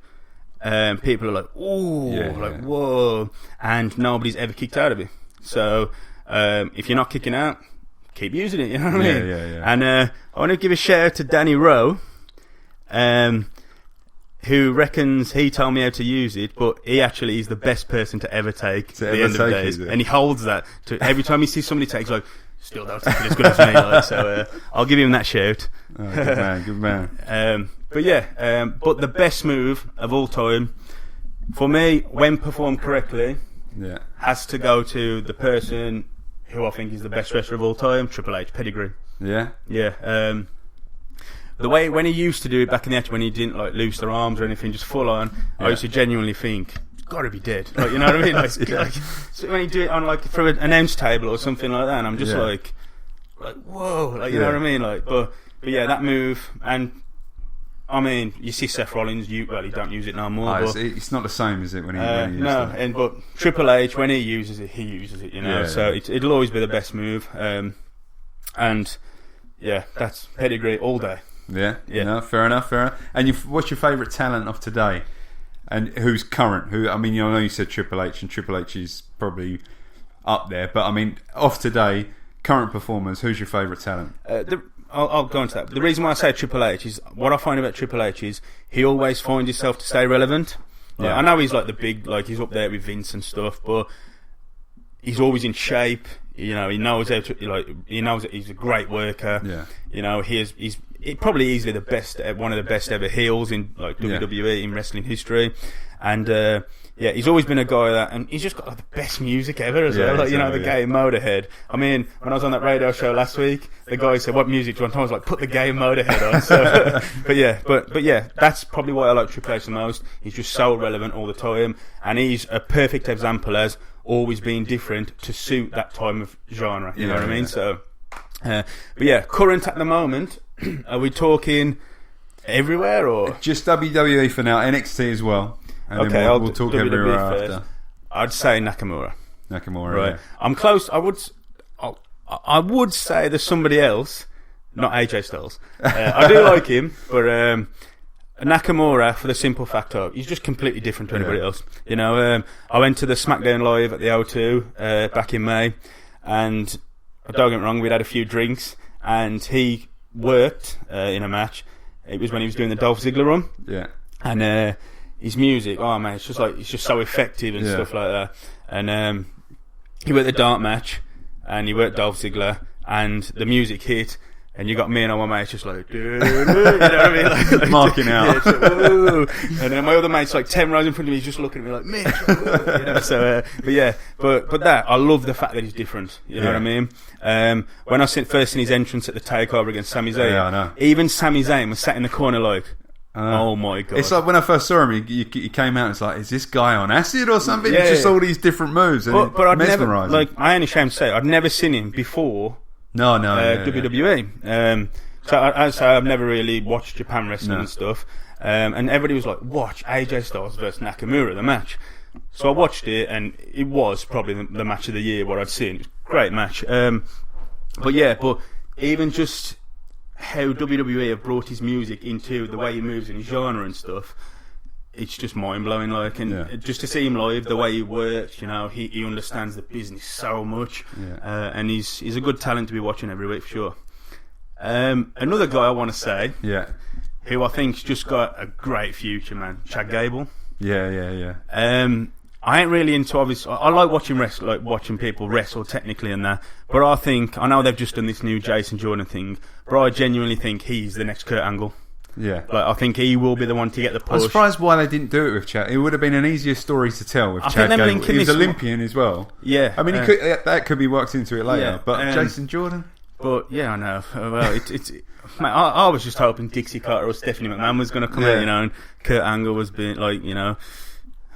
people are like, "Ooh," whoa, and nobody's ever kicked out of it. So if you're not kicking out, keep using it. You know what I mean? Yeah. And I want to give a shout out to Danny Rowe, who reckons he told me how to use it, but he actually is the best person to ever take the End of Days, and he holds that to every time he sees somebody take, he's like, still don't take it as good as me. Like, so I'll give him that shout. Oh, good man. But yeah, but the best move of all time, for me, when performed correctly, has to go to the person who I think is the best wrestler of all time, Triple H, pedigree. Yeah? Yeah. the way when he used to do it back in the act when he didn't like loose their arms or anything, just full on, I used to genuinely think, he's got to be dead. Like, you know what I mean? Like, so when he do it on like from an announce table or something like that, and I'm just like whoa, like you know what I mean? Like, but yeah, that move, and I mean, you see Seth Rollins, he don't use it no more. But, it's not the same, is it? When he no, but Triple H, when he uses it, you know. So it'll always be the best move, and yeah, that's pedigree all day. Yeah. No, fair enough. And what's your favourite talent of today? And who's current? I mean, I know you said Triple H, and Triple H is probably up there, but I mean, off today, current performers, who's your favourite talent? I'll go into that. The reason why I say Triple H is, what I find about Triple H is he always finds himself to stay relevant. Yeah. I know he's like the big, like he's up there with Vince and stuff, but he's always in shape. You know, he knows how to, he knows that he's a great worker. Yeah. You know, he's probably easily the best, one of the best ever heels in like WWE in wrestling history, and he's always been a guy that, and he's just got like the best music ever as well. Like, you know, the game mode ahead. I mean, when I was on that radio show last week, the guy said, "What music do you want?" I was like, "Put the game mode ahead on." So, but yeah, that's probably why I like Triple H the most. He's just so relevant all the time, and he's a perfect example as always being different to suit that time of genre. You know what I mean? So, but yeah, current at the moment. Are we talking everywhere or just WWE for now? NXT as well. And okay, then we'll talk everywhere after. I'd say Nakamura. Right. Yeah. I'm close. I would say there's somebody else, not AJ Styles. I do like him, but Nakamura, for the simple fact of he's just completely different to anybody else. You know, I went to the SmackDown Live at the O2 back in May, and don't get me wrong, we'd had a few drinks, and he worked in a match. It was when he was doing the Dolph Ziggler run. Yeah. And his music, oh man, it's just so effective and stuff like that. And he worked the dart match, and he worked Dolph Ziggler, and the music hit, and you got me and all my mates just like, you know what I mean? Like marking out. Yeah, like, and then my other mate's like 10 rows in front of me, he's just looking at me like, Mitch, you know. So, but that, I love the fact that he's different. You know what I mean? When I first seen his entrance at the takeover against Sami Zayn, I know. Even Sami Zayn was sat in the corner like, oh my god! It's like when I first saw him, he came out and it's like, is this guy on acid or something? Yeah, just all these different moves, and but I'd never, like, I ain't ashamed to say, I'd never seen him before. WWE. So I've never really watched Japan wrestling and stuff. And everybody was like, watch AJ Styles versus Nakamura, the match. So I watched it, and it was probably the match of the year what I'd seen. It was a great match. But even just how WWE have brought his music into the way he moves in his genre and stuff, it's just mind blowing. Like, and just to see him live, the way he works, you know, he understands the business so much, and he's a good talent to be watching every week for sure. Another guy I want to say, who I think's just got a great future, man, Chad Gable. I ain't really into, obviously, I like watching people wrestle technically and that, but I know they've just done this new Jason Jordan thing, but I genuinely think he's the next Kurt Angle. Yeah, like, I think he will be the one to get the push. I'm surprised why they didn't do it with Chad. It would have been an easier story to tell with Chad Gable. He was Olympian as well. Yeah, I mean, that could be worked into it later. But Jason Jordan. But yeah, I know. Well, it's mate, I was just hoping Dixie Carter or Stephanie McMahon was going to come out, you know, and Kurt Angle was being like, you know,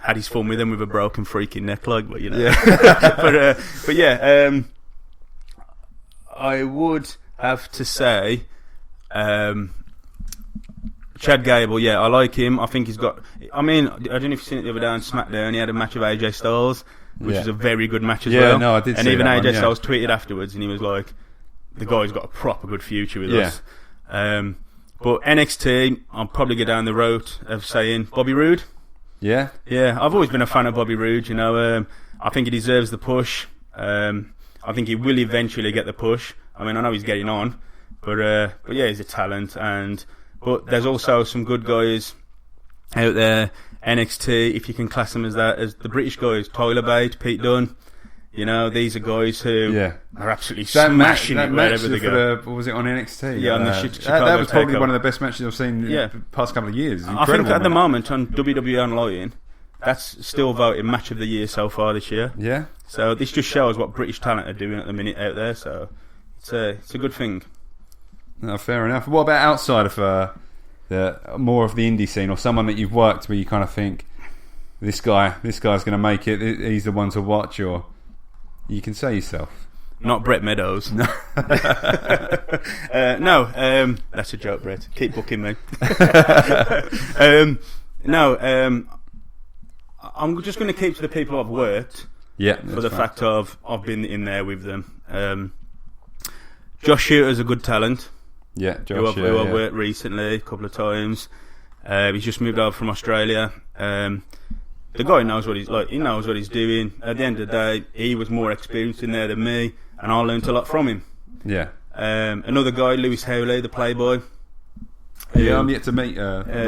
had his fun with him with a broken freaking neck, like, but you know. But yeah, I would have to say. Chad Gable, I like him. I think he's got... I mean, I don't know if you've seen it the other day on SmackDown. He had a match with AJ Styles, which was a very good match as well. No, I did. And even AJ Styles tweeted afterwards, and he was like, the guy's got a proper good future with us. But NXT, I'll probably go down the road of saying Bobby Roode. Yeah, I've always been a fan of Bobby Roode, you know. I think he deserves the push. I think he will eventually get the push. I mean, I know he's getting on, but yeah, he's a talent, but there's also some good guys out there. NXT, if you can class them as that, as the British guys, Tyler Bate, Pete Dunne. You know, these are guys who are absolutely smashing it wherever they go. Was it on NXT? Yeah, on the Chicago that was probably one of the best matches I've seen in the past couple of years. I think at the moment on WWE Online, that's still voted match of the year so far this year. Yeah. So this just shows what British talent are doing at the minute out there. So it's a good thing. No, fair enough. What about outside of the more of the indie scene, or someone that you've worked where you kind of think this guy's going to make it? He's the one to watch, or you can say yourself. Not Brett Meadows. No, that's a joke, Brett. Keep booking me. I'm just going to keep to the people I've worked. Yeah, for the fact of I've been in there with them. Josh Shooter's a good talent. Yeah, Josh. Who I've worked recently a couple of times. He's just moved over from Australia. The guy knows what he's like. He knows what he's doing. At the end of the day, he was more experienced in there than me, and I learnt a lot from him. Yeah. Another guy, Lewis Howley, the Playboy. Yeah, I'm yet to meet.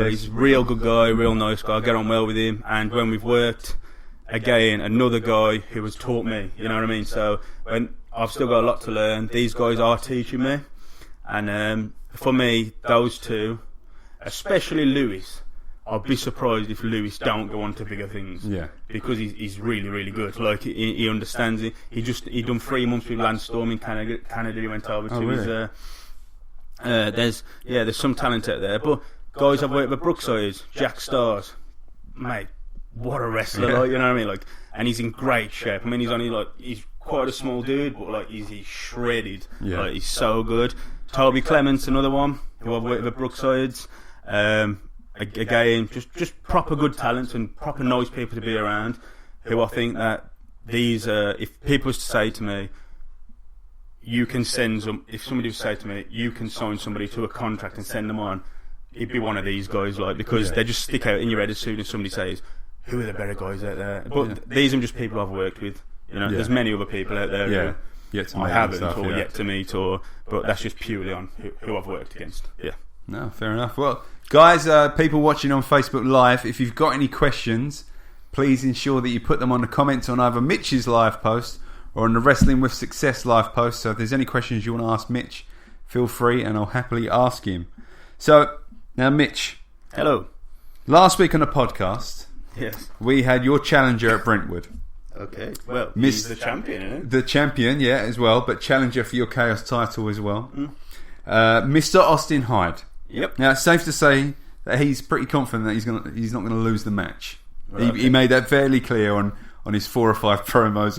He's a real good guy, real nice guy. I get on well with him, and when we've worked, again, another guy who has taught me. You know what I mean? So when I've still got a lot to learn, these guys are teaching me, and for me, those two, especially Lewis. I'd be surprised if Lewis don't go on to bigger things. Yeah, because he's really, really good. Like he understands it. He done 3 months with Landstorm in Canada. He went over to really? There's some talent out there. But guys I've worked with, Brookside, Jack Stars, mate, what a wrestler! Like, you know what I mean? Like, and he's in great shape. I mean, he's quite a small dude, but like he's shredded. Yeah, like, he's so good. Toby Clements, another one who I've worked with, Brooksides. Again, just proper good talent and proper nice people to be around. Who I think that these, if people was to say to me, you can send them. If somebody was to say to me, you can sign somebody to a contract and send them on, it'd be one of these guys, like, because they just stick out in your head as soon as somebody says, who are the better guys out there? But these are just people I've worked with. You know, there's many other people out there who I haven't yet to meet, but that's just purely on who I've worked against. Yeah. No, fair enough. Well, guys, people watching on Facebook Live, if you've got any questions, please ensure that you put them on the comments on either Mitch's live post or on the Wrestling with Success live post. So if there's any questions you want to ask Mitch, feel free and I'll happily ask him. So, now Mitch. Hello. Last week on the podcast, yes, we had your challenger at Brentwood. Okay. Well, he's the champion, isn't he? The champion, yeah, as well, but challenger for your Chaos title as well. Mr. Austin Hyde. Yep. Now it's safe to say that he's pretty confident that he's not going to lose the match. Right, he made that fairly clear on his 4 or 5 promos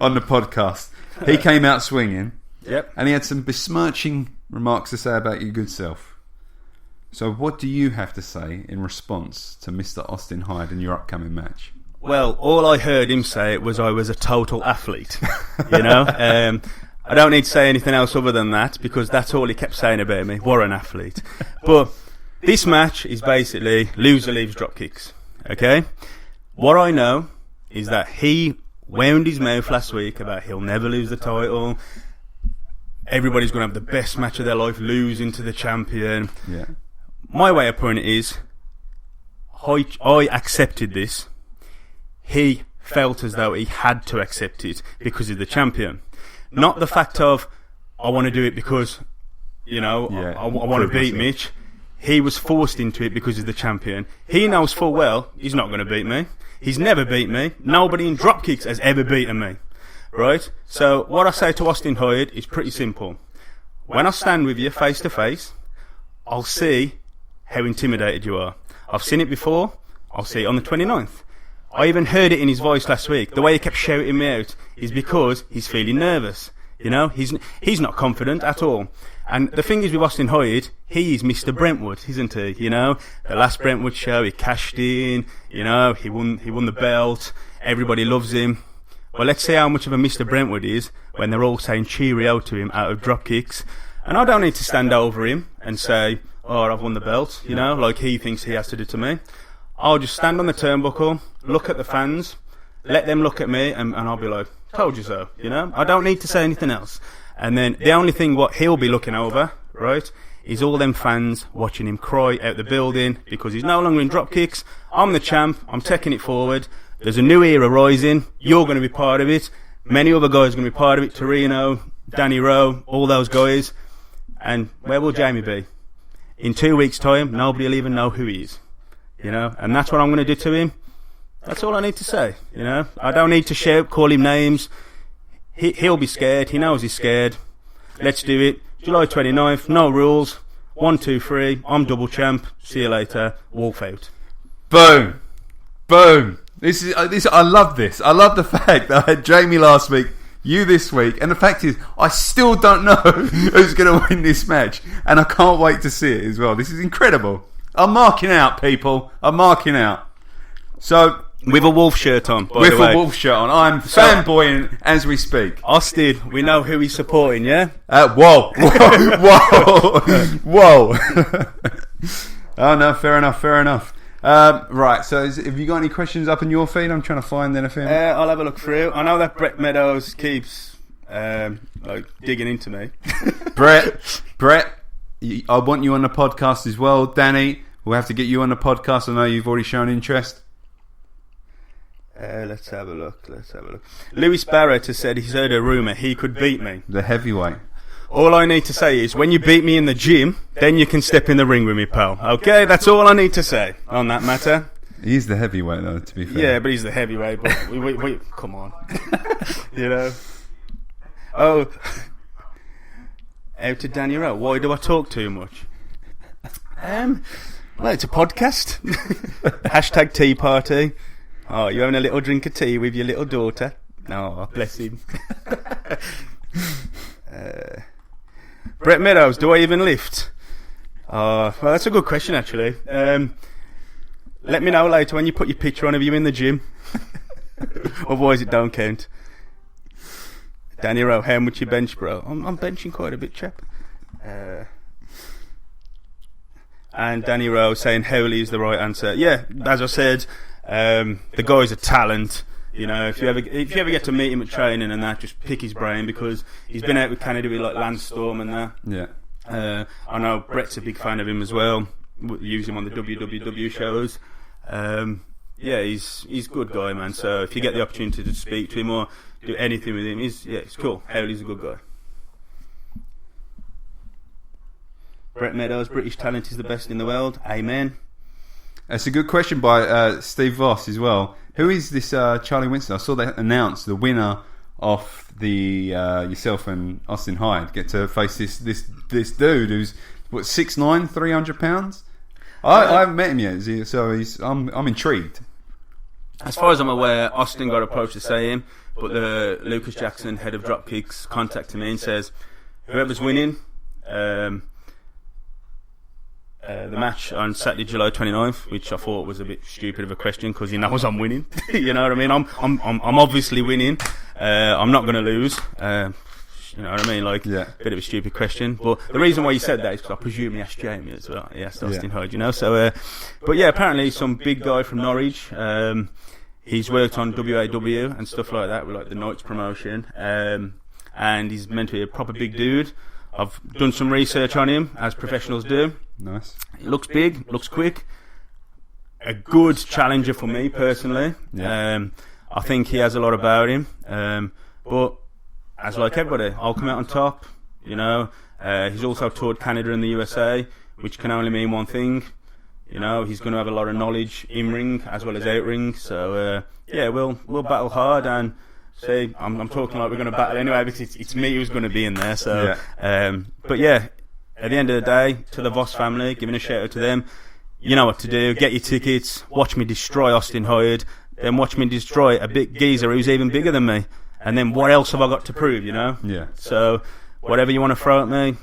on the podcast. He came out swinging. Yep. And he had some besmirching remarks to say about your good self. So what do you have to say in response to Mr. Austin Hyde in your upcoming match? Well, all I heard him say was I was a total athlete. You know. I don't need to say anything else other than that, because that's all he kept saying about me. What an athlete. But this match is basically loser leaves drop kicks. Okay? What I know is that he wound his mouth last week about he'll never lose the title. Everybody's going to have the best match of their life losing to the champion. Yeah. My way of putting it is, I accepted this. He felt as though he had to accept it because he's the champion. Not the fact of, I want to do it because, you know, I want to beat Mitch. He was forced into it because he's the champion. He knows full well he's not going to beat me. He's never beat me. Nobody in dropkicks has ever beaten me. Right? So what I say to Austin Hyde is pretty simple. When I stand with you face to face, I'll see how intimidated you are. I've seen it before. I'll see it on the 29th. I even heard it in his voice last week. The way he kept shouting me out is because he's feeling nervous. You know, he's not confident at all. And the thing is with Austin Hyde, he is Mr. Brentwood, isn't he? You know, the last Brentwood show, he cashed in. You know, he won the belt. Everybody loves him. Well, let's see how much of a Mr. Brentwood is when they're all saying cheerio to him out of drop kicks. And I don't need to stand over him and say, "Oh, I've won the belt," you know, like he thinks he has to do to me. I'll just stand on the turnbuckle, look at the fans, let them look at me, and I'll be like, told you so, you know? I don't need to say anything else. And then the only thing what he'll be looking over, right, is all them fans watching him cry out the building because he's no longer in drop kicks. I'm the champ, I'm taking it forward. There's a new era rising, you're going to be part of it. Many other guys are going to be part of it, Torino, Danny Rowe, all those guys. And where will Jamie be? In 2 weeks' time, nobody will even know who he is. You know, and that's what I'm going to do to him. That's all I need to say. You know, I don't need to shout, call him names. He'll be scared. He knows he's scared. Let's do it. July 29th, no rules. 1, 2, 3. I'm double champ. See you later. Wolf out. Boom. Boom. This. I love this. I love the fact that I had Jamie last week, you this week, and the fact is, I still don't know who's going to win this match, and I can't wait to see it as well. This is incredible. I'm marking out, people. I'm marking out. So, with a wolf shirt on, by the way. With a wolf shirt on. I'm fanboying as we speak. Austin, we know who he's supporting, yeah? Whoa. Oh, no, fair enough. Right, so have you got any questions up in your feed? I'm trying to find anything. I'll have a look through. I know that Brett Meadows keeps digging into me. Brett, I want you on the podcast as well. Danny, we'll have to get you on the podcast. I know you've already shown interest. Let's have a look. Lewis Barrett has said he's heard a rumour he could beat me. The heavyweight. All I need to say is, when you beat me in the gym, then you can step in the ring with me, pal. Okay, that's all I need to say on that matter. He's the heavyweight, though, to be fair. Yeah, but he's the heavyweight. But we come on. You know? Oh. Out to Danny Rowe. Why do I talk too much? Well, it's a podcast. Hashtag tea party. Oh, you having a little drink of tea with your little daughter? Oh, bless him. Brett Meadows, do I even lift? Well, that's a good question, actually. Let me know later when you put your picture on of you in the gym. Otherwise, it don't count. Danny Rowe, how much you bench, bro? I'm benching quite a bit, chap. And Danny Rowe saying Howley is the right answer. Yeah, as I said, the guy's a talent. You know, if you ever get to meet him at training and that, just pick his brain, because he's been out with Canada with like Lance Storm and that. Yeah. I know Brett's a big fan of him as well. Use him on the WWW shows. Yeah, he's a good guy, man. So if you get the opportunity to speak to him or do anything with him, it's cool. Howley's a good guy. Brett Meadows, British talent is the best in the world. Amen. That's a good question by Steve Voss as well. Who is this Charlie Winston? I saw they announced the winner of the yourself and Austin Hyde get to face this dude who's what 6'9", 300 pounds. I haven't met him yet, so I'm intrigued. As far as I'm aware, Austin got approached to say him, but the Lucas Jackson, head of Dropkicks, contacted me and says, whoever's winning the match on Saturday, July 29th, which I thought was a bit stupid of a question because he knows I'm winning. You know what I mean? I'm obviously winning. I'm not going to lose. You know what I mean? Like, yeah. Bit of a stupid question. But the reason why he said that is because I presume he asked Jamie as well. He asked Austin Hyde, you know? So, but yeah, apparently some big guy from Norwich. He's worked on WAW and stuff like that with like the Knights promotion. And he's meant to be a proper big dude. I've done some research on him, as professionals do. Nice. He looks big, looks quick. A good challenger for me, personally. Yeah. I think he has a lot about him. But, as like everybody, I'll come out on top, you know. He's also toured Canada and the USA, which can only mean one thing. You know, he's going to have a lot of knowledge in-ring as well as out-ring. So, yeah, we'll battle hard and... See, I'm talking like we're going to battle anyway because it's me who's going to be in there. So, yeah. But yeah, at the end of the day, to the Voss family, giving a shout out to them. You know what to do. Get your tickets. Watch me destroy Austin Hyde. Then watch me destroy a big geezer who's even bigger than me. And then what else have I got to prove? You know. Yeah. So whatever you want to throw at me,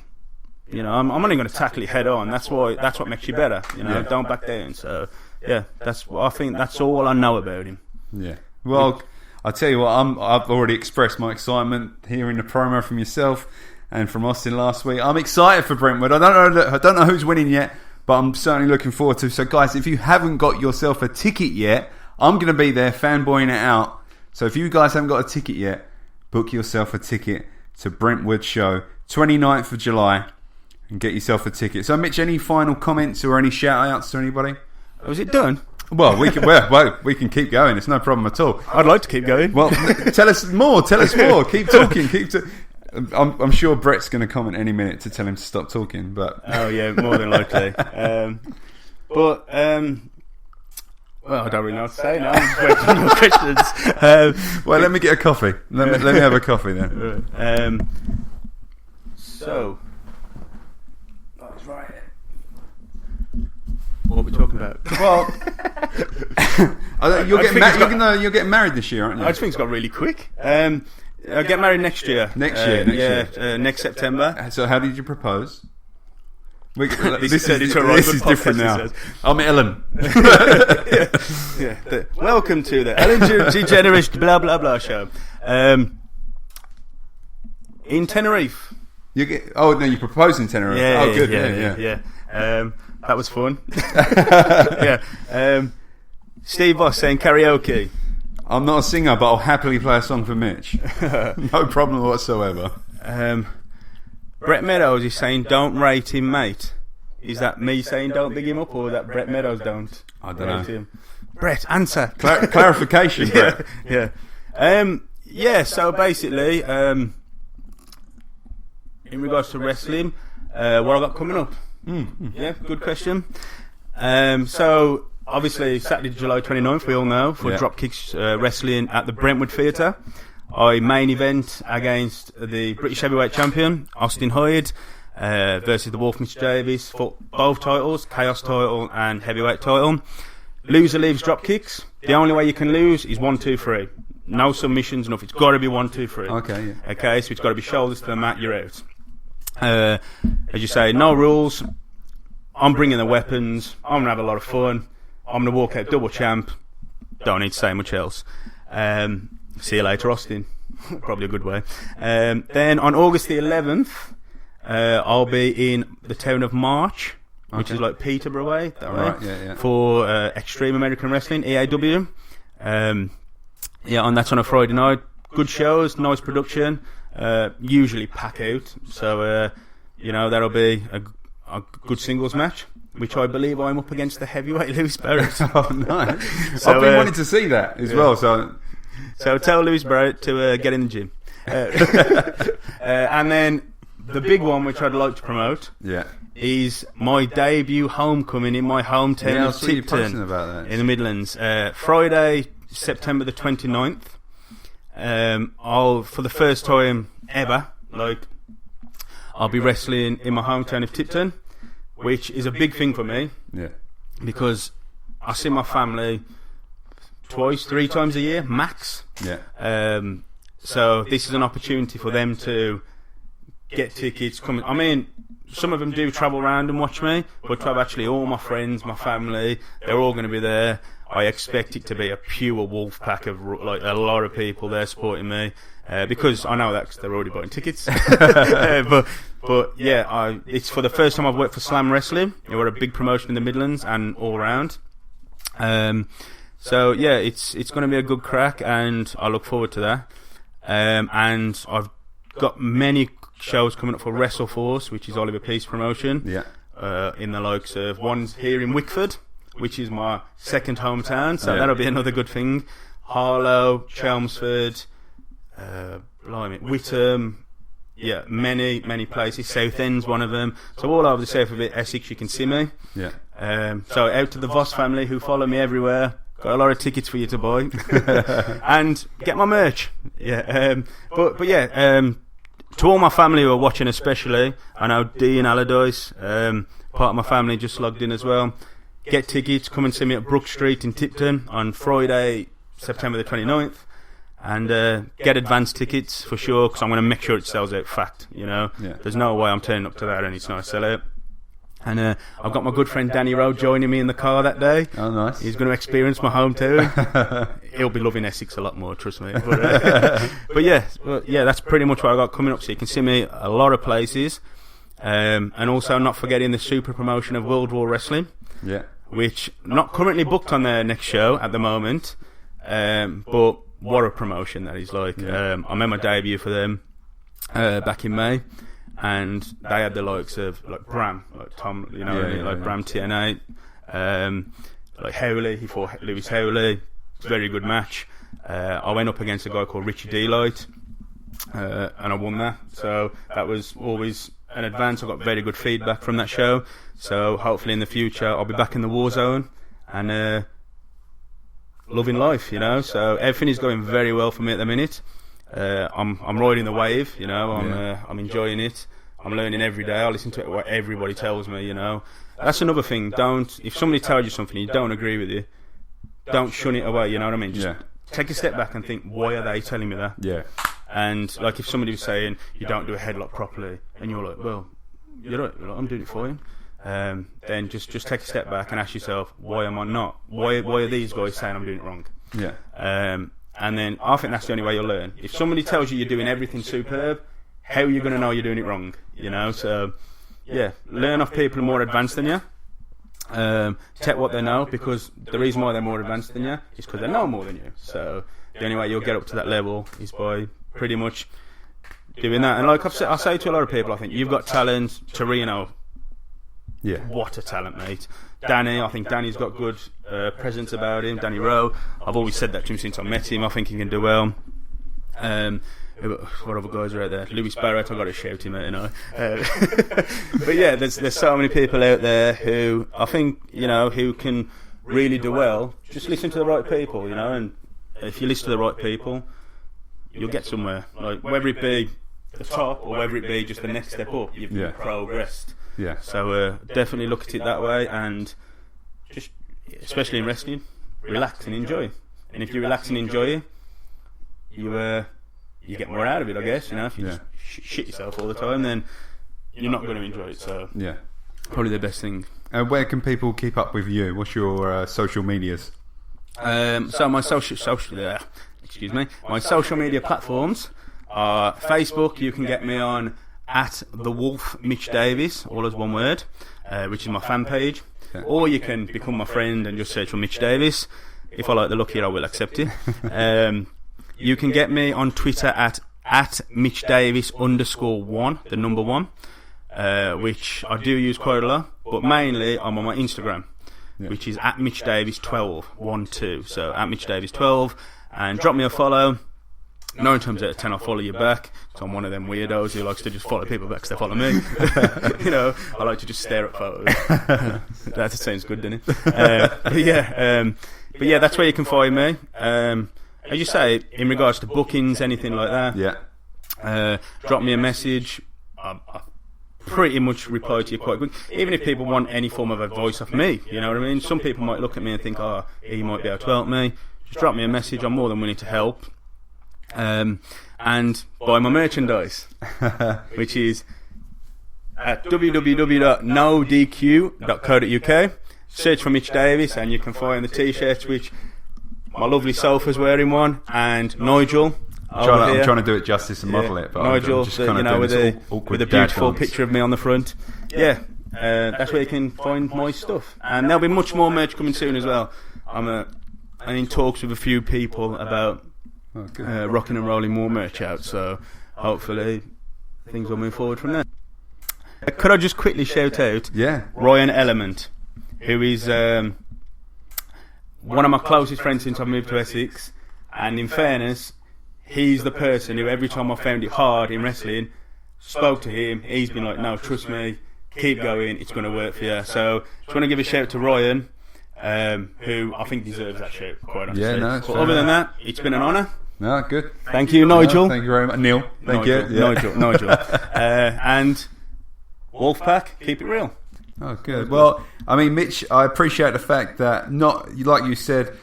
you know, I'm only going to tackle it head on. That's what makes you better. You know, don't back down. So yeah, I think that's all I know about him. Yeah. Well. I'll tell you what, I've already expressed my excitement hearing the promo from yourself and from Austin last week. I'm excited for Brentwood. I don't know who's winning yet, but I'm certainly looking forward to. So, guys, if you haven't got yourself a ticket yet, I'm going to be there fanboying it out. So, if you guys haven't got a ticket yet, book yourself a ticket to Brentwood show, 29th of July, and get yourself a ticket. So, Mitch, any final comments or any shout-outs to anybody? Was it done? Well, we can keep going. It's no problem at all. I'd like to keep going. Well, tell us more. Keep talking. I'm sure Brett's going to comment any minute to tell him to stop talking. But oh yeah, more than likely. Well, I don't really know what to say now. I'm just waiting for more questions. Well, let me get a coffee. Let me have a coffee then. So, that's right. What are we talking about? Well, you're getting married this year, aren't you? I just think it's got really quick. I get married next year. Next year. Next September. So, how did you propose? This is different now. I'm Ellen. Welcome to the Ellen DeGeneres blah blah blah show. In Tenerife. You proposed in Tenerife. Good. Yeah. That was fun. Yeah. Steve Voss saying karaoke. I'm not a singer, but I'll happily play a song for Mitch. No problem whatsoever. Brett Meadows is saying don't rate him, mate. Is that me saying don't big him up, or that Brett Meadows don't? I don't know. Him? Brett, answer. Clarification, Brett. Yeah. So basically, in regards to wrestling, what I got coming up. Yeah, good question. So obviously Saturday, July 29th, we all know, for Dropkicks Wrestling at the Brentwood Theatre. I main event against the British Heavyweight Champion, Austin Hyde, versus the Wolf Mitch Davis for both titles, Chaos title and Heavyweight title. Loser leaves Dropkicks. The only way you can lose is 1, 2, 3. No submissions, nothing. It's got to be 1, 2, 3. Okay, yeah. Okay, so it's got to be shoulders to the mat, you're out. As you say, no rules. I'm bringing the weapons. I'm going to have a lot of fun. I'm going to walk out double champ. Don't need to say much else. See you later, Austin. Probably a good way. Then on August the 11th, I'll be in the town of March, which is like Peterborough way, for Extreme American Wrestling, EAW. And that's on a Friday night. Good shows, nice production. Usually pack out, so that'll be a good singles match, which I believe I'm up against the heavyweight Lewis Barrett. Oh, nice! So, I've been wanting to see that as well. So tell Lewis Barrett to get in the gym. And then the big one, which I'd like to promote, is my debut homecoming in my hometown of Tipton, in the Midlands. Friday, September the 29th. For the first time ever, I'll be wrestling in my hometown of Tipton, which is a big thing for me. Yeah. Because I see my family 2-3 times a year, max. Yeah. So this is an opportunity for them to get tickets. I mean, some of them do travel around and watch me, but to have actually all my friends, my family, they're all going to be there. I expect it to be a pure wolf pack of a lot of people there supporting me, because I know that because they're already buying tickets. but it's for the first time I've worked for Slam Wrestling. We're a big promotion in the Midlands and all around. It's going to be a good crack, and I look forward to that. And I've got many shows coming up for WrestleForce, which is Oliver Peace promotion. Yeah. In the likes of one's here in Wickford, which is my second hometown, so that'll be another good thing. Harlow, Chelmsford, Whittam, many places. Southend's one of them. So all over the south of it, Essex, you can see me. Yeah. So out to the Voss family who follow me everywhere. Got a lot of tickets for you to buy, and get my merch. Yeah. To all my family who are watching, especially, I know Dean Allardyce, part of my family, just logged in as well. Get tickets, come and see me at Brook Street in Tipton on Friday, September the 29th, and get advance tickets for sure, because I'm going to make sure it sells out fact, There's no way I'm turning up to that and it's not a sellout. And I've got my good friend Danny Rowe joining me in the car that day. Oh, nice. He's going to experience my hometown. He'll be loving Essex a lot more, trust me. But that's pretty much what I got coming up. So you can see me a lot of places. And also not forgetting the super promotion of World War Wrestling. Yeah. Which, not currently booked on their next show at the moment. But what a promotion that is like. Yeah. I made my debut for them back in May. And they had the likes of Bram, Tom, Bram TNA, Howley. He fought Lewis Howley. Very good match. I went up against a guy called Richie Delight, and I won that. So that was always an advance. I got very good feedback from that show. So hopefully in the future I'll be back in the war zone and loving life. So everything is going very well for me at the minute. I'm riding the wave. I'm enjoying it. I'm learning every day. I listen to what everybody tells me, you know. That's another thing. If somebody tells you something and you don't agree with you, don't shun it away, you know what I mean? Just take a step back and think, why are they telling me that? Yeah. And like if somebody was saying you don't do a headlock properly, and you're like, well, you're right, I'm doing it for you. Then just take a step back and ask yourself, why am I not? Why are these guys saying I'm doing it wrong? Yeah. And then I think that's the only way you'll learn. If somebody tells you you're doing everything superb, how are you going to know you're doing it wrong? You know, so yeah, learn off people who are more advanced than you. Take what they know, because the reason why they're more advanced than you is because they know more than you. So the only way you'll get up to that level is by pretty much doing that. And like I say to a lot of people, I think you've got talent. Torino, what a talent, mate. Danny, I think Danny's got good presence about him. Danny Rowe, I've always said that to him since I met him. I think he can do well. What other guys are out there? Lewis Barrett, I've got to shout him out, you know. But yeah, there's so many people out there who I think, you know, who can really do well. Just listen to the right people, you know, and if you listen to the right people, you'll get somewhere. Like whether it be the top or whether it be just the next step up, you've progressed. Yeah. So definitely look at it that way, and just, especially in wrestling, relax and enjoy. And if you relax and enjoy it, you get more out of it, I guess. You know, if you just shit yourself all the time, then you're not going to enjoy it. So probably the best thing. Where can people keep up with you? What's your social medias? So my social media platforms are Facebook. You can get me on at the Wolf Mitch Davis, all as one word, which is my fan page. Or you can become my friend and just search for Mitch Davis. If I like the look here, I will accept it. You can get me on Twitter at MitchDavis_1, the number 1, which I do use quite a lot, but mainly I'm on my Instagram, which is at MitchDavis12. So at MitchDavis12, and drop me a follow. 9 times out of 10 I'll follow you back. So I'm one of them weirdos who likes to just follow people back because they follow me. You know, I like to just stare at photos. That sounds good, doesn't it? But yeah, that's where you can find me. As you say, in regards to bookings, anything like that, drop me a message. I pretty much reply to you quite quick. Even if people want any form of advice off me, you know what I mean? Some people might look at me and think, he might be able to help me. Just drop me a message. I'm more than willing to help. And buy my merchandise, which is at www.nodq.co.uk. Search for Mitch Davis and you can find the t-shirts, which my lovely Sofa's wearing one, and Nigel. I'm trying to do it justice and model it, but Nigel, I'm just kind of with a beautiful picture of me on the front. That's where you can find my stuff, and there'll be much more merch coming soon as well. I'm in talks with a few people about rocking and rolling more merch out, so hopefully things will move forward from there. Could I just quickly shout out Ryan Element, who is one of my closest friends since I moved to Essex, and in fairness, he's the person who every time I found it hard in wrestling, spoke to him. He's been like, no, trust me, keep going, it's going to work for you. So just want to give a shout to Ryan, who I think deserves that shout, quite honestly. But other than that, it's been an honour. No, good. Thank you, Nigel. Thank you very much, Neil. Thank you. Nigel. And Wolfpack, keep it real. Oh, good. Well, I mean, Mitch, I appreciate the fact that, not like you said,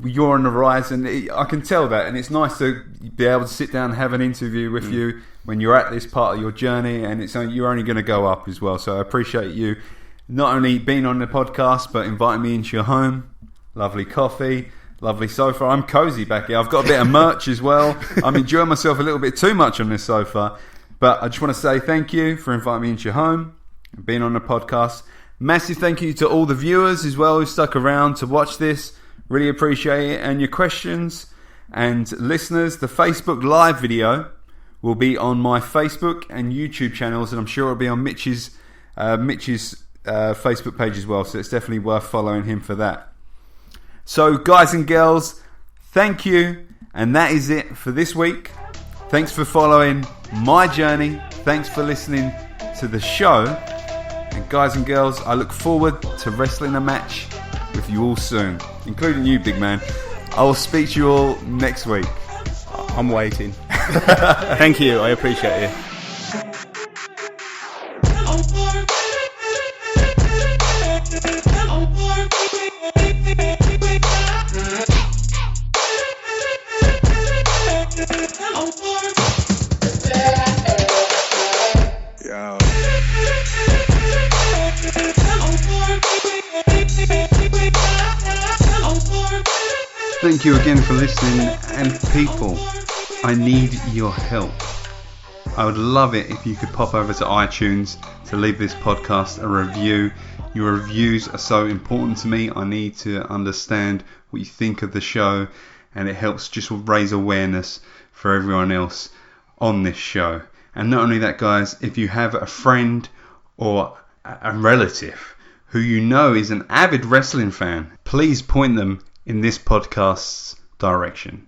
you're on the rise, and I can tell that, and it's nice to be able to sit down and have an interview with you when you're at this part of your journey, and you're only going to go up as well. So I appreciate you not only being on the podcast, but inviting me into your home. Lovely coffee, lovely sofa. I'm cozy back here. I've got a bit of merch as well. I'm enjoying myself a little bit too much on this sofa, but I just want to say thank you for inviting me into your home and being on the podcast. Massive thank you to all the viewers as well who stuck around to watch this. Really appreciate it. And your questions and listeners, the Facebook live video will be on my Facebook and YouTube channels, and I'm sure it'll be on Mitch's Facebook page as well, so it's definitely worth following him for that. So guys and girls, thank you, and that is it for this week. Thanks for following my journey. Thanks for listening to the show. And guys and girls, I look forward to wrestling a match with you all soon, including you, big man. I will speak to you all next week. I'm waiting. Thank you, I appreciate it. Thank you again for listening, and people, I need your help. I would love it if you could pop over to iTunes to leave this podcast a review. Your reviews are so important to me. I need to understand what you think of the show, and it helps just raise awareness for everyone else on this show. And not only that, guys, if you have a friend or a relative who you know is an avid wrestling fan, please point them in this podcast's direction.